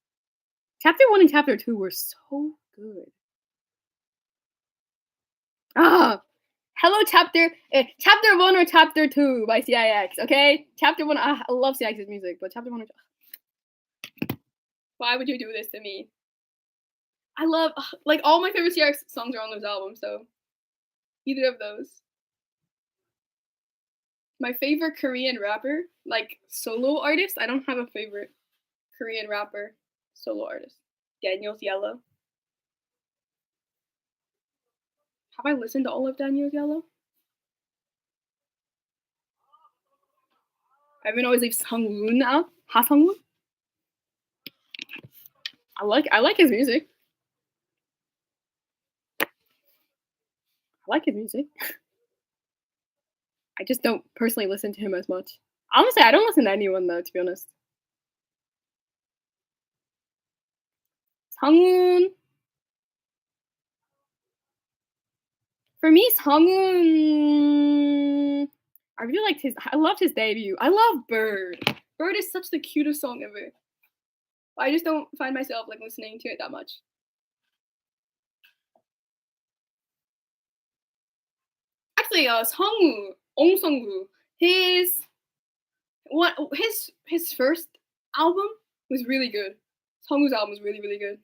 Chapter 1 and Chapter 2 were so good. Ah! Hello Chapter 1 or Chapter 2 by CIX, okay? Chapter 1, I love CIX's music, but Chapter 1 or why would you do this to me? I love, like, all my favorite CIX songs are on those albums, so either of those. My favorite Korean rapper, like, solo artist, I don't have a favorite Korean rapper solo artist. Daniel's Yellow. Have I listened to all of Daniel's Yellow? Everyone always leaves Sungwoon out. Ha Sungwoon? I like his music. I like his music. I just don't personally listen to him as much. Honestly, I don't listen to anyone though, to be honest. Sungwoon. For me, Sungwoon. I really liked I loved his debut. I love Bird. Bird is such the cutest song ever. I just don't find myself like listening to it that much. Actually, Sungwoo, Ong Sungwoo, his first album was really good. Songwoo's album was really, really good.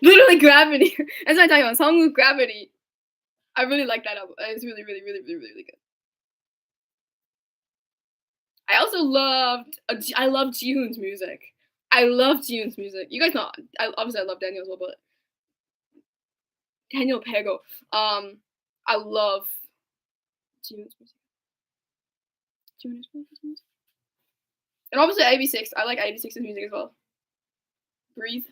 Literally Gravity. That's what I'm talking about. Songwoo Gravity. I really like that album. It's really, really, really, really, really good. I also loved. I love Jihoon's music. I love Jihoon's music. You guys know. Obviously I love Daniel as well, but Daniel Pego. I love Jihoon's music. Jihoon's music. And obviously AB6. I like AB6's music as well. Breathe.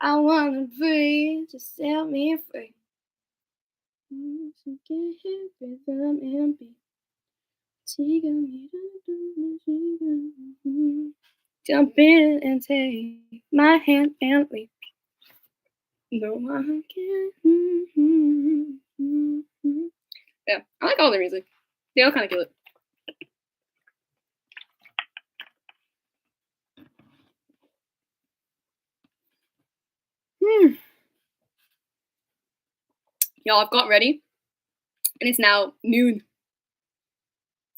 I wanna breathe. Just set me free. Rhythm and beat. Jump in and take my hand and leap. No, I can't. Yeah, I like all their music. They all kind of kill it. Y'all, I've got ready, and it's now noon.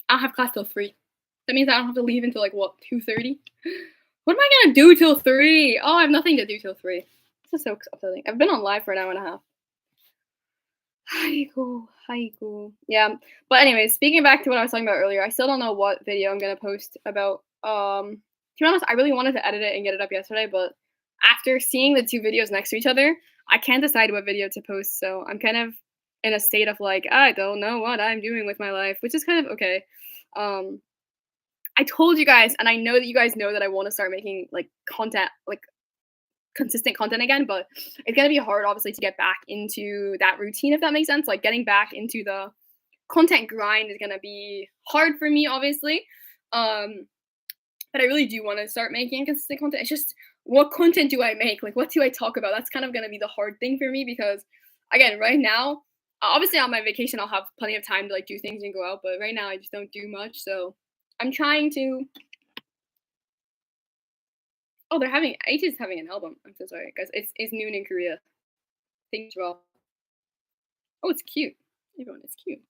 I don't have class till 3. That means I don't have to leave until, like, what, 2:30? What am I gonna do till 3? Oh, I have nothing to do till 3. This is so upsetting. I've been on live for an hour and a half. Haiku. Yeah, but anyways, speaking back to what I was talking about earlier, I still don't know what video I'm gonna post about. To be honest, I really wanted to edit it and get it up yesterday, but after seeing the 2 videos next to each other, I can't decide what video to post, so I'm kind of in a state of, like, I don't know what I'm doing with my life, which is kind of okay. I told you guys, and I know that you guys know that I wanna start making, like, content, like, consistent content again, but it's gonna be hard, obviously, to get back into that routine, if that makes sense. Like, getting back into the content grind is gonna be hard for me, obviously. But I really do want to start making consistent content. It's just, what content do I make? Like, what do I talk about? That's kind of gonna be the hard thing for me because, again, right now, obviously on my vacation I'll have plenty of time to, like, do things and go out, but right now I just don't do much. So I'm trying to. Oh, they're having H is having an album. I'm so sorry, guys. It's noon in Korea. Thanks, Rob. Oh, it's cute. Everyone, it's cute.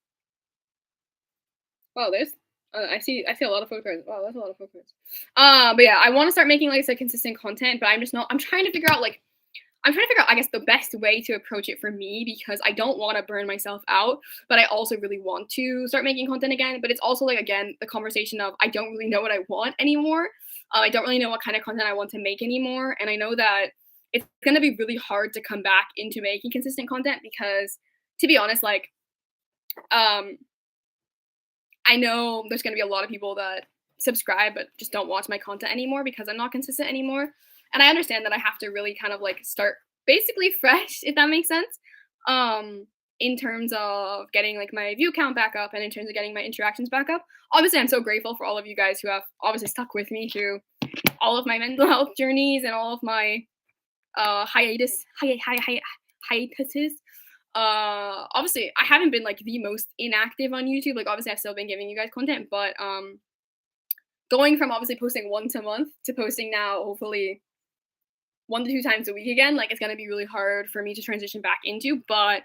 Wow, there's. I see a lot of photos. Wow, that's a lot of photos. But yeah, I want to start making, like I said, consistent content, but I'm just not. I'm trying to figure out, like, I guess, the best way to approach it for me because I don't want to burn myself out, but I also really want to start making content again. But it's also, like, again, the conversation of I don't really know what I want anymore. I don't really know what kind of content I want to make anymore, and I know that it's gonna be really hard to come back into making consistent content because, to be honest, like, um, I know there's gonna be a lot of people that subscribe but just don't watch my content anymore because I'm not consistent anymore. And I understand that I have to really kind of, like, start basically fresh, if that makes sense. In terms of getting, like, my view count back up and in terms of getting my interactions back up. Obviously, I'm so grateful for all of you guys who have obviously stuck with me through all of my mental health journeys and all of my hiatuses. Obviously, I haven't been, like, the most inactive on YouTube. Like, obviously, I've still been giving you guys content, but going from obviously posting once a month to posting now, hopefully 1 to 2 times a week again, like, it's gonna be really hard for me to transition back into. But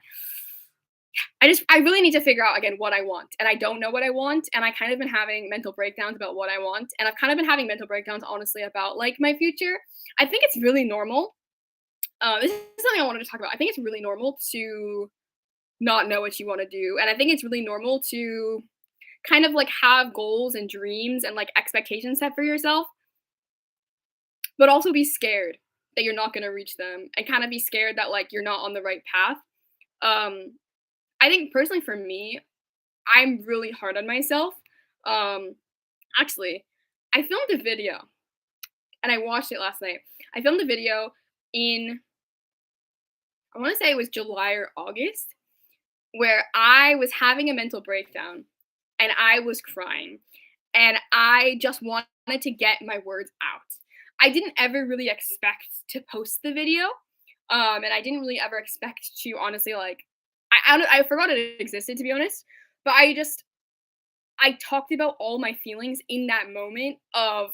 I really need to figure out again what I want, and I don't know what I want, and I kind of been having mental breakdowns about what I want, and I've kind of been having mental breakdowns honestly about, like, my future. I think it's really normal. This is something I wanted to talk about. I think it's really normal to not know what you want to do, and I think it's really normal to kind of, like, have goals and dreams and, like, expectations set for yourself, but also be scared that you're not gonna reach them, and kind of be scared that, like, you're not on the right path. Um, I think personally for me, I'm really hard on myself. Um, Actually, I filmed a video and I watched it last night. I filmed a video in, I want to say it was July or August, where I was having a mental breakdown and I was crying and I just wanted to get my words out. I didn't ever really expect to post the video, and I didn't really ever expect to honestly, like, I forgot it existed, to be honest, but I talked about all my feelings in that moment of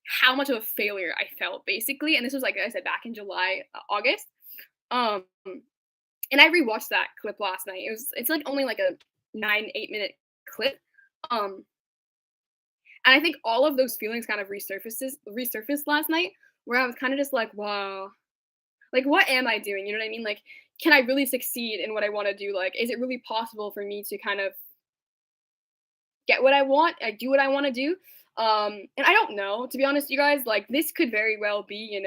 how much of a failure I felt, basically. And this was, like I said, back in July, August. Um, and I rewatched that clip last night. It's like only like a 9, 8 minute clip. Um, And I think all of those feelings kind of resurfaced last night, where I was kind of just like, wow, like what am I doing? You know what I mean? Like, can I really succeed in what I want to do? Like, is it really possible for me to kind of get what I want, like do what I want to do? And I don't know, to be honest, you guys, like this could very well be,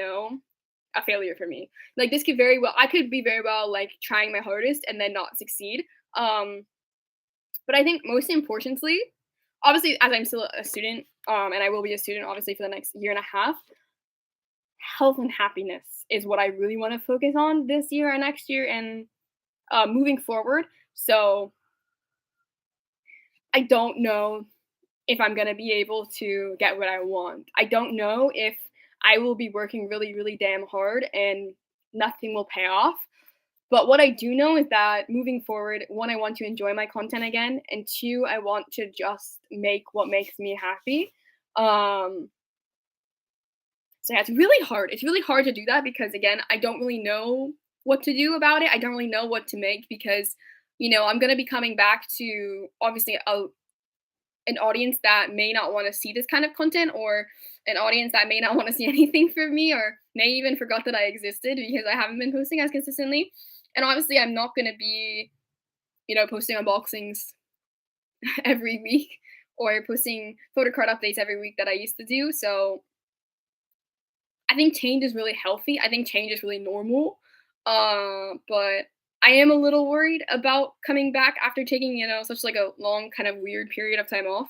a failure for me. Like this could very well, I could be very well like trying my hardest and then not succeed. Um, but I think most importantly, obviously, as I'm still a student, and I will be a student obviously for the next year and a half, health and happiness is what I really want to focus on this year and next year and moving forward. So I don't know if I'm gonna be able to get what I want. I don't know if I will be working really, really damn hard and nothing will pay off. But what I do know is that moving forward, one, I want to enjoy my content again, and two, I want to just make what makes me happy. Um, so yeah, it's really hard. It's really hard to do that because again, I don't really know what to do about it. I don't really know what to make because, I'm gonna be coming back to obviously an audience that may not want to see this kind of content or an audience that may not want to see anything from me or may even forgot that I existed because I haven't been posting as consistently. And obviously I'm not going to be, posting unboxings every week or posting photo card updates every week that I used to do. So I think change is really healthy. I think change is really normal. But I am a little worried about coming back after taking, such like a long kind of weird period of time off.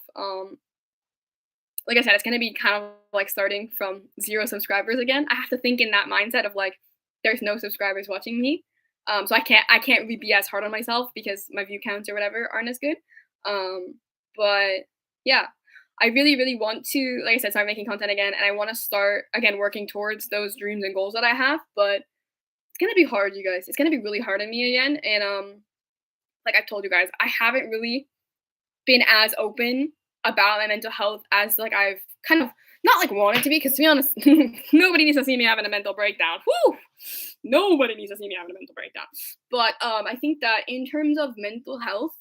Like I said, it's gonna be kind of like starting from 0 subscribers again. I have to think in that mindset of like there's no subscribers watching me. So I can't really be as hard on myself because my view counts or whatever aren't as good. Um, but yeah, I really, really want to, like I said, start making content again, and I want to start again working towards those dreams and goals that I have. But it's gonna be hard, you guys. It's gonna be really hard on me again. And like I've told you guys, I haven't really been as open about my mental health as like I've kind of not like wanted to be, because to be honest, nobody needs to see me having a mental breakdown. Whew! Nobody needs to see me having a mental breakdown. But I think that in terms of mental health,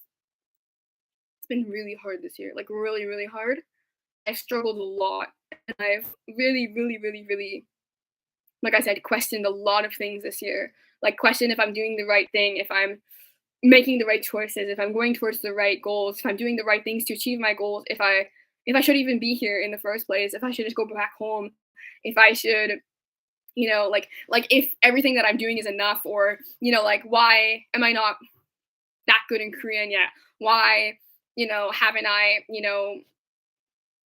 it's been really hard this year. Like really, really hard. I've struggled a lot. And I've really, really, really, really, like I said, questioned a lot of things this year. Like question if I'm doing the right thing, if I'm making the right choices, if I'm going towards the right goals, if I'm doing the right things to achieve my goals, if I should even be here in the first place, if I should just go back home, if I should, like if everything that I'm doing is enough, or like why am I not that good in Korean yet? Why, haven't I,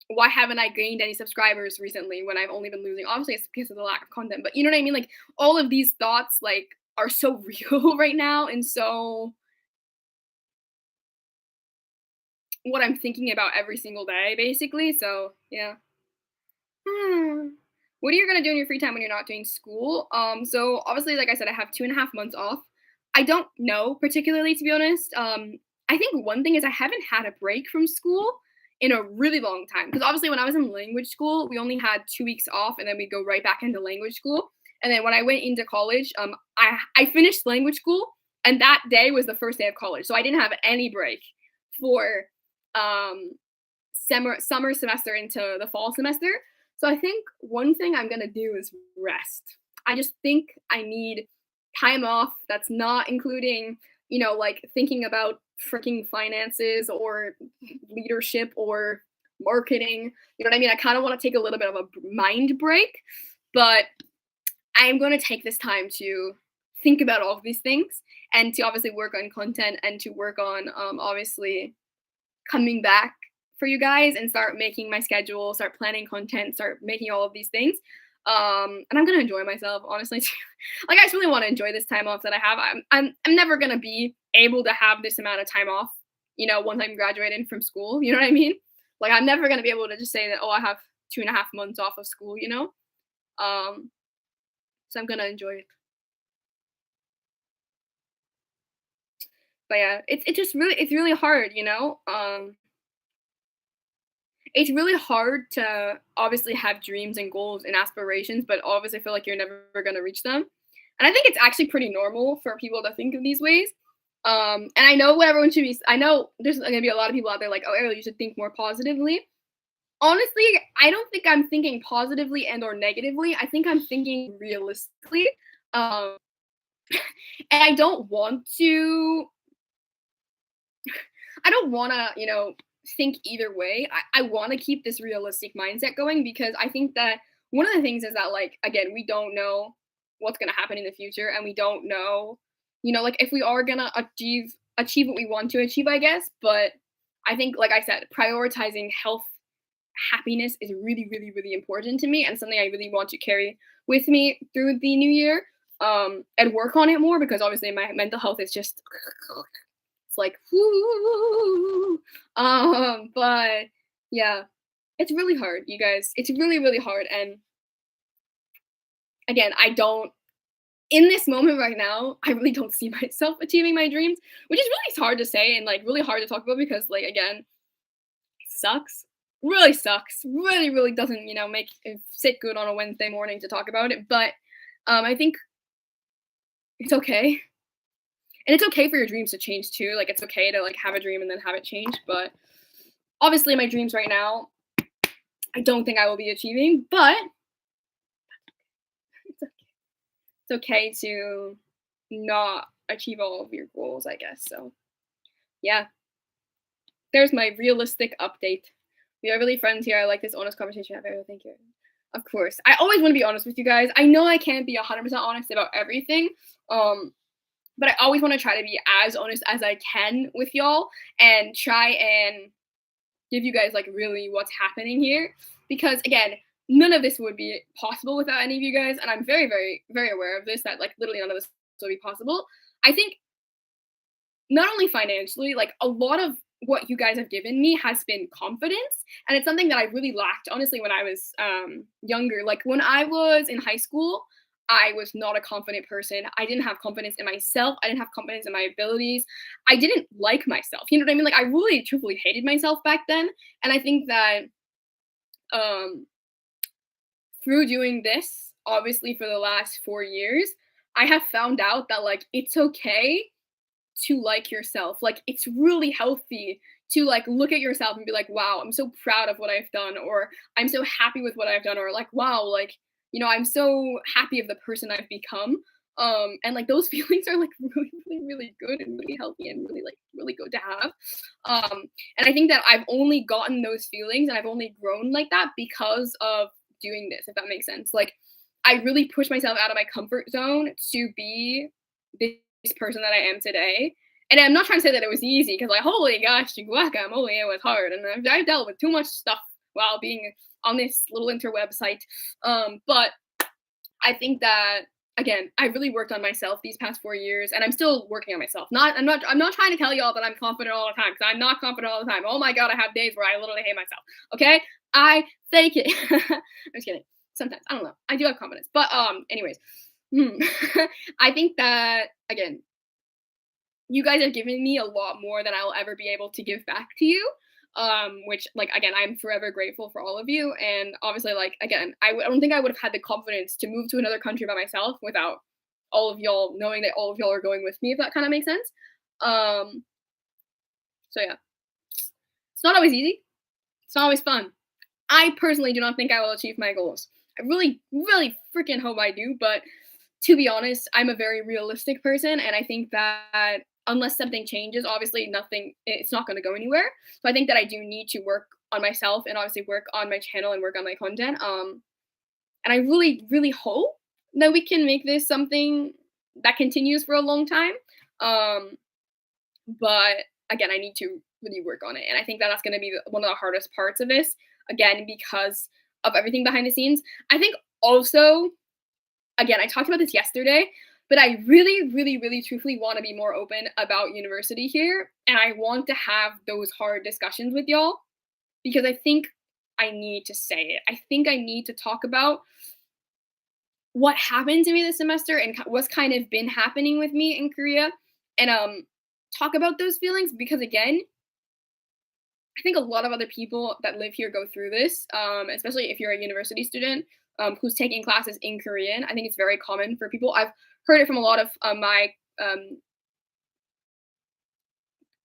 why haven't I gained any subscribers recently when I've only been losing? Obviously, it's because of the lack of content, but you know what I mean? Like all of these thoughts, like are so real right now, and so what I'm thinking about every single day, basically. So yeah. Hmm. What are you gonna do in your free time when you're not doing school? So obviously, like I said, I have 2.5 months off. I don't know particularly, to be honest. I think one thing is I haven't had a break from school in a really long time. Because obviously, when I was in language school, we only had 2 weeks off, and then we go right back into language school. And then when I went into college, I finished language school, and that day was the first day of college, so I didn't have any break for um summer semester into the fall semester. So I think one thing I'm gonna do is rest. I just think I need time off that's not including, like thinking about freaking finances or leadership or marketing. You know what I mean? I kind of want to take a little bit of a mind break, but I am going to take this time to think about all of these things and to obviously work on content and to work on obviously coming back for you guys and start making my schedule, start planning content, start making all of these things. And I'm gonna enjoy myself, honestly. Like I just really want to enjoy this time off that I have. I'm never gonna be able to have this amount of time off, once I'm graduating from school. You know what I mean? Like I'm never gonna be able to just say that, oh, I have 2.5 months off of school. Um, so I'm gonna enjoy it. But yeah, it's really hard. It's really hard to obviously have dreams and goals and aspirations, but obviously feel like you're never going to reach them. And I think it's actually pretty normal for people to think of these ways. And I know what everyone should be. I know there's going to be a lot of people out there like, oh, Ariel, you should think more positively. Honestly, I don't think I'm thinking positively and or negatively. I think I'm thinking realistically. Um, and I don't wanna, think either way. I wanna keep this realistic mindset going because I think that one of the things is that, like, again, we don't know what's gonna happen in the future, and we don't know, like, if we are gonna achieve what we want to achieve, I guess. But I think, like I said, prioritizing health, happiness is really, really, really important to me and something I really want to carry with me through the new year, and work on it more because obviously my mental health is just it's like, whoo. But yeah, it's really hard, you guys. It's really, really hard. And again, I don't, in this moment right now, I really don't see myself achieving my dreams, which is really hard to say and like really hard to talk about because, like, again, it sucks. Really sucks. Really, really doesn't, make it sit good on a Wednesday morning to talk about it. But I think it's okay. And it's okay for your dreams to change too. Like, it's okay to like have a dream and then have it change. But obviously my dreams right now, I don't think I will be achieving, but it's okay to not achieve all of your goals, I guess. So, yeah, there's my realistic update. We are really friends here. I like this honest conversation. Thank you. Of course. I always want to be honest with you guys. I know I can't be 100% honest about everything. Um, but I always want to try to be as honest as I can with y'all and try and give you guys like really what's happening here because again, none of this would be possible without any of you guys, and I'm very, very, very aware of this, that like literally none of this would be possible. I think not only financially, like a lot of what you guys have given me has been confidence, and it's something that I really lacked honestly when I was younger. Like when I was in high school, I was not a confident person. I didn't have confidence in myself. I didn't have confidence in my abilities. I didn't like myself. You know what I mean? Like I really truthfully hated myself back then. And I think that um through doing this, obviously for the last 4 years, I have found out that like it's okay to like yourself. Like it's really healthy to like look at yourself and be like, wow, I'm so proud of what I've done, or I'm so happy with what I've done, or like, wow, like, I'm so happy of the person I've become. And like those feelings are like really, really, really good and really healthy and really like really good to have. And I think that I've only gotten those feelings and I've only grown like that because of doing this, if that makes sense. Like I really pushed myself out of my comfort zone to be this person that I am today. And I'm not trying to say that it was easy because, like, holy gosh, guacamole, it was hard. And I've dealt with too much stuff while being on this little interweb site. But I think that again, I really worked on myself these past 4 years, and I'm still working on myself. I'm not trying to tell y'all that I'm confident all the time because I'm not confident all the time. Oh my god, I have days where I literally hate myself. Okay, I fake it. I'm just kidding. Sometimes I don't know. I do have confidence, but anyways, I think that again, you guys have given me a lot more than I'll ever be able to give back to you. Which like again, I'm forever grateful for all of you. And obviously, like again, I don't think I would have had the confidence to move to another country by myself without all of y'all knowing that all of y'all are going with me, if that kind of makes sense. Um, so yeah, it's not always easy. It's not always fun. I personally do not think I will achieve my goals. I really, really freaking hope I do, but to be honest, I'm a very realistic person, and I think that unless something changes, obviously it's not going to go anywhere. So I think that I do need to work on myself and obviously work on my channel and work on my content. And I really, really hope that we can make this something that continues for a long time. Um, but again, I need to really work on it, and I think that that's going to be one of the hardest parts of this. Again, because of everything behind the scenes. I think also again, I talked about this yesterday, but I really, really, really truthfully want to be more open about university here. And I want to have those hard discussions with y'all because I think I need to say it. I think I need to talk about what happened to me this semester and what's kind of been happening with me in Korea and talk about those feelings because again, I think a lot of other people that live here go through this, especially if you're a university student who's taking classes in Korean. I think it's very common for people. I've heard it from a lot of my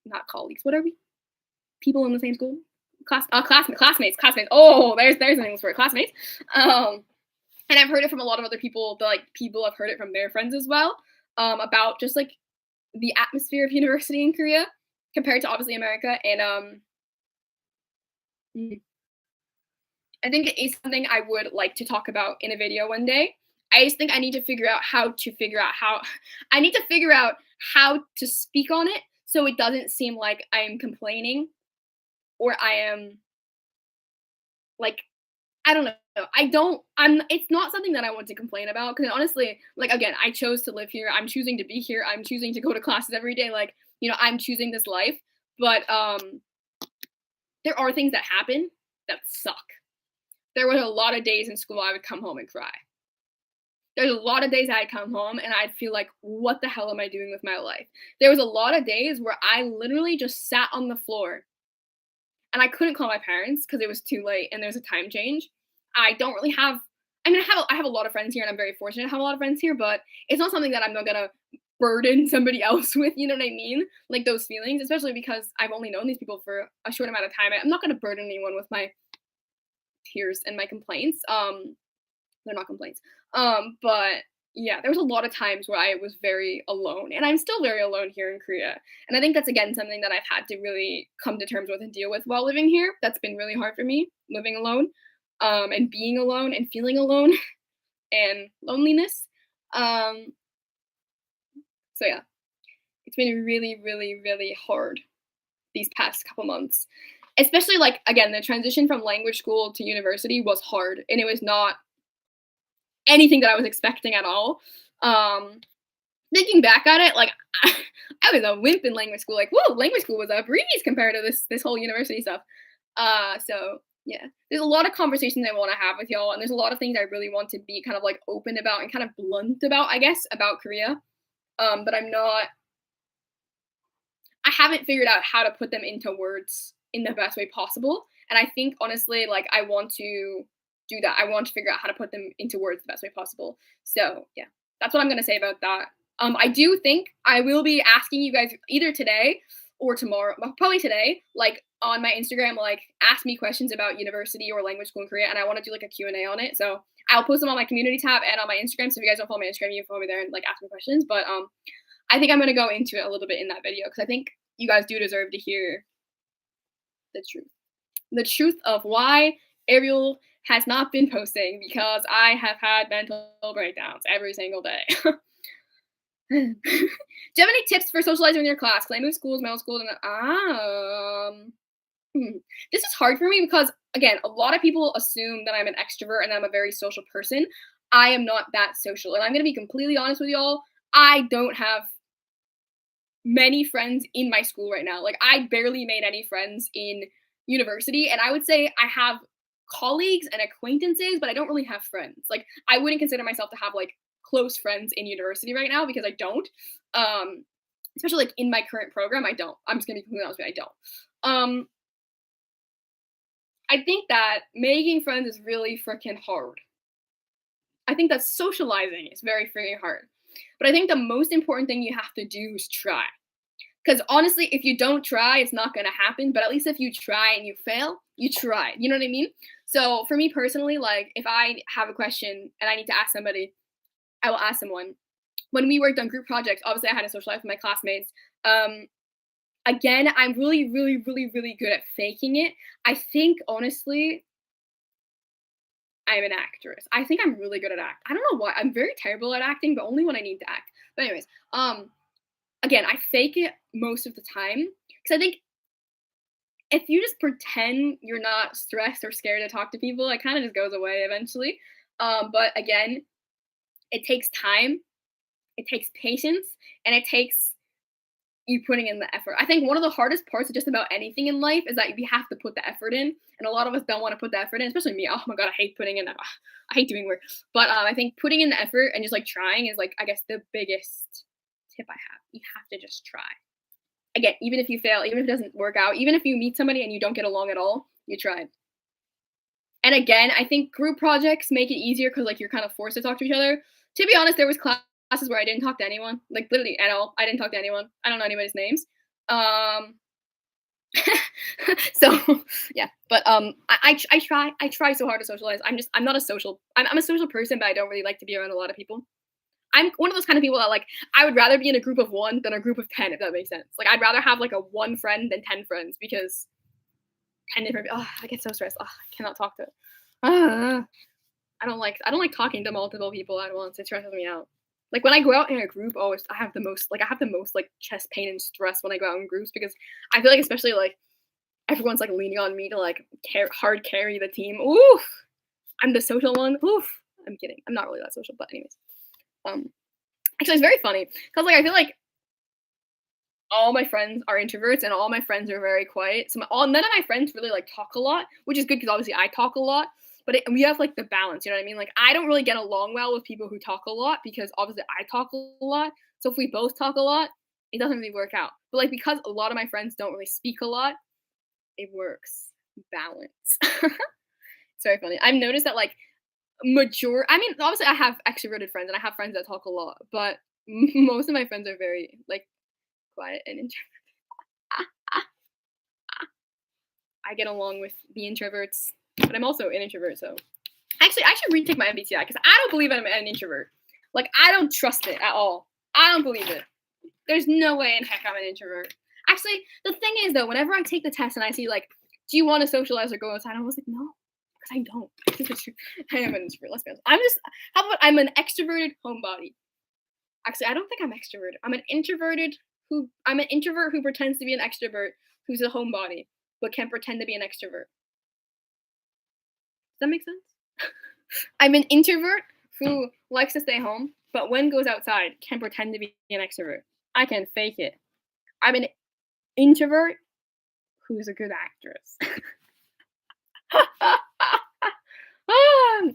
not colleagues. What are we? People in the same school? classmates. Oh, there's an English word, classmates. And I've heard it from a lot of other people. People have heard it from their friends as well. About just like the atmosphere of university in Korea compared to obviously America. And mm, I think it is something I would like to talk about in a video one day. I just think I need to figure out how I need to figure out how to speak on it so it doesn't seem like I am complaining or I am like I don't know. It's not something that I want to complain about because honestly, like again, I chose to live here. I'm choosing to be here. I'm choosing to go to classes every day. Like, I'm choosing this life. But there are things that happen that suck. There were a lot of days in school I would come home and cry. There's a lot of days I'd come home and I'd feel like, what the hell am I doing with my life? There was a lot of days where I literally just sat on the floor and I couldn't call my parents because it was too late and there's a time change. I don't really have. I mean, I have a lot of friends here, and I'm very fortunate to have a lot of friends here. But it's not something that I'm not gonna burden somebody else with. You know what I mean? Like those feelings, especially because I've only known these people for a short amount of time. I'm not gonna burden anyone with my tears and my complaints. They're not complaints. But yeah, there was a lot of times where I was very alone, and I'm still very alone here in Korea. And I think that's again something that I've had to really come to terms with and deal with while living here. That's been really hard for me, living alone, and being alone and feeling alone and loneliness. Um, so yeah, it's been really, really, really hard these past couple months. Especially like again, the transition from language school to university was hard, and it was not anything that I was expecting at all. Um, Thinking back at it, like I was a wimp in language school. Like, whoa, language school was a breeze compared to this whole university stuff. So yeah, there's a lot of conversations I want to have with y'all, and there's a lot of things I really want to be kind of like open about and kind of blunt about, I guess, about Korea. But I'm not. I haven't figured out how to put them into words in the best way possible, and I think honestly, like I want to do that. I want to figure out how to put them into words the best way possible. So yeah, that's what I'm gonna say about that. I do think I will be asking you guys either today or tomorrow, well, probably today, like on my Instagram, like ask me questions about university or language school in Korea, and I want to do like a Q&A on it. So I'll post them on my community tab and on my Instagram. So if you guys don't follow my Instagram, you can follow me there and like ask me questions. But I think I'm gonna go into it a little bit in that video because I think you guys do deserve to hear the truth. The truth of why Ariel has not been posting because I have had mental breakdowns every single day. Do you have any tips for socializing in your class? Because I moved schools, middle school, and this is hard for me because again, a lot of people assume that I'm an extrovert and I'm a very social person. I am not that social, and I'm gonna be completely honest with y'all. I don't have many friends in my school right now. Like I barely made any friends in university, and I would say I have colleagues and acquaintances, but I don't really have friends. Like I wouldn't consider myself to have like close friends in university right now because I don't. Especially like in my current program, I don't. I'm just gonna be completely honest with you, I don't. I think that making friends is really freaking hard. I think that socializing is very freaking hard. But I think the most important thing you have to do is try. Because honestly, if you don't try, it's not going to happen. But at least if you try and you fail, you tried. You know what I mean? So for me personally, like if I have a question and I need to ask somebody, I will ask someone. When we worked on group projects, obviously I had a social life with my classmates. Again, I'm really, really, really, really good at faking it. I think honestly, I'm an actress. I think I'm really good at act. I don't know why. I'm very terrible at acting, but only when I need to act. But anyways, again, I fake it most of the time because I think if you just pretend you're not stressed or scared to talk to people, it kind of just goes away eventually. But again, it takes time, it takes patience, and it takes you putting in the effort. I think one of the hardest parts of just about anything in life is that you have to put the effort in, and a lot of us don't want to put the effort in, especially me. Oh my god, I hate putting in. I hate doing work, but I think putting in the effort and just like trying is like I guess the biggest tip I have. You have to just try. Again, even if you fail, even if it doesn't work out, even if you meet somebody and you don't get along at all, you tried. And again, I think group projects make it easier because like you're kind of forced to talk to each other. To be honest, there was classes where I didn't talk to anyone, like literally at all. I didn't talk to anyone. I don't know anybody's names. So yeah, but I try so hard to socialize. I'm not a social. I'm a social person, but I don't really like to be around a lot of people. I'm one of those kind of people that like I would rather be in a group of one than a group of 10, if that makes sense. Like I'd rather have like a one friend than 10 friends because 10 different. Oh, I get so stressed. Oh, I cannot talk to. Uh, I don't like talking to multiple people at once. It stresses me out. Like when I go out in a group, always I have the most like chest pain and stress when I go out in groups because I feel like especially like everyone's like leaning on me to like hard carry the team. Oof, I'm the social one. Oof, I'm kidding. I'm not really that social, but anyways. Um, Actually, it's very funny because like I feel like all my friends are introverts and all my friends are very quiet. So none of my friends really like talk a lot, which is good because obviously I talk a lot. But we have like the balance, you know what I mean? Like I don't really get along well with people who talk a lot because obviously I talk a lot. So if we both talk a lot, it doesn't really work out. But like because a lot of my friends don't really speak a lot, it works. Balance. It's very funny. I've noticed that like I mean, obviously I have extroverted friends and I have friends that talk a lot, but most of my friends are very like quiet and I get along with the introverts, but I'm also an introvert. So actually, I should retake my MBTI because I don't believe I'm an introvert. Like I don't trust it at all. I don't believe it. There's no way in heck I'm an introvert. Actually, the thing is though, whenever I take the test and I see like, do you want to socialize or go outside? I was like, no, because I don't. I am an introvert. Let's be honest. How about I'm an extroverted homebody? Actually, I don't think I'm extroverted. I'm an introvert who pretends to be an extrovert who's a homebody but can pretend to be an extrovert. Does that make sense? I'm an introvert who likes to stay home, but when goes outside can pretend to be an extrovert. I can fake it. I'm an introvert who's a good actress.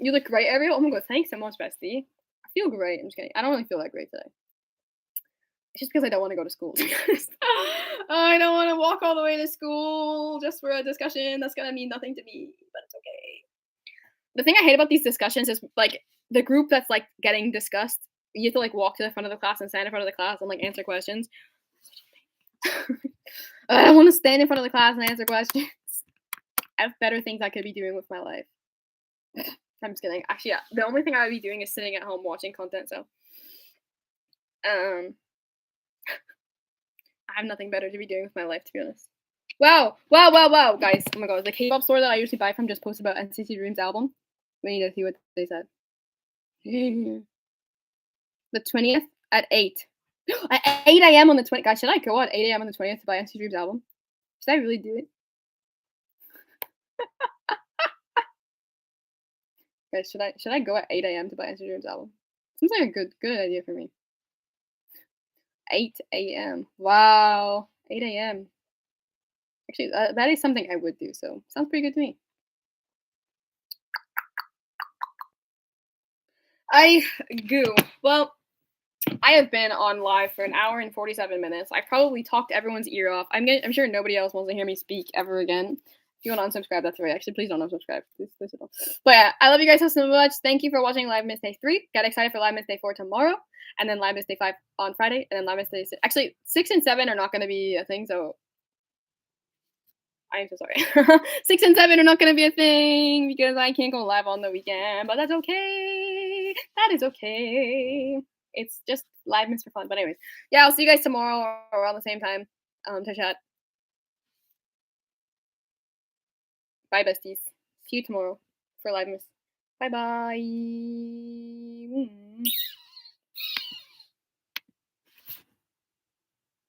You look great, Ariel. Oh my god, thanks so much, bestie. I feel great. I'm just kidding. I don't really feel that great today. It's just because I don't want to go to school. To be honest. I don't want to walk all the way to school just for a discussion that's gonna mean nothing to me, but it's okay. The thing I hate about these discussions is like the group that's like getting discussed. You have to like walk to the front of the class and stand in front of the class and like answer questions. I don't want to stand in front of the class and answer questions. I have better things I could be doing with my life. I'm just kidding. Actually, yeah, the only thing I would be doing is sitting at home watching content. So, um, I have nothing better to be doing with my life, to be honest. Wow, wow, wow, wow, guys! Oh my god, the K-pop store that I usually buy from just posted about NCT Dream's album. We need to see what they said. The 20th at 8. At 8 a.m. on the 20th. Guys, should I go at 8 a.m. on the 20th to buy NCT Dream's album? Should I really do it? Guys, should I go at 8 a.m. to buy NCT Dream's album? Seems like a good idea for me. 8 a.m. Wow. 8 a.m. Actually, that is something I would do, so sounds pretty good to me. I goo. Well, I have been on live for an hour and 47 minutes. I probably talked everyone's ear off. I'm sure nobody else wants to hear me speak ever again. If you want to unsubscribe, that's right. Actually, please don't unsubscribe. Please don't. But yeah, I love you guys so much. Thank you for watching Live Miss Day 3. Get excited for Live Miss Day 4 tomorrow. And then Live Miss Day 5 on Friday. And then Live Miss Day 6. Actually, 6 and 7 are not going to be a thing, so I'm so sorry. 6 and 7 are not going to be a thing because I can't go live on the weekend. But that's okay. That is okay. It's just live miss for fun. But anyways, yeah, I'll see you guys tomorrow or around the same time to chat. Bye, besties. See you tomorrow for live miss. Bye bye.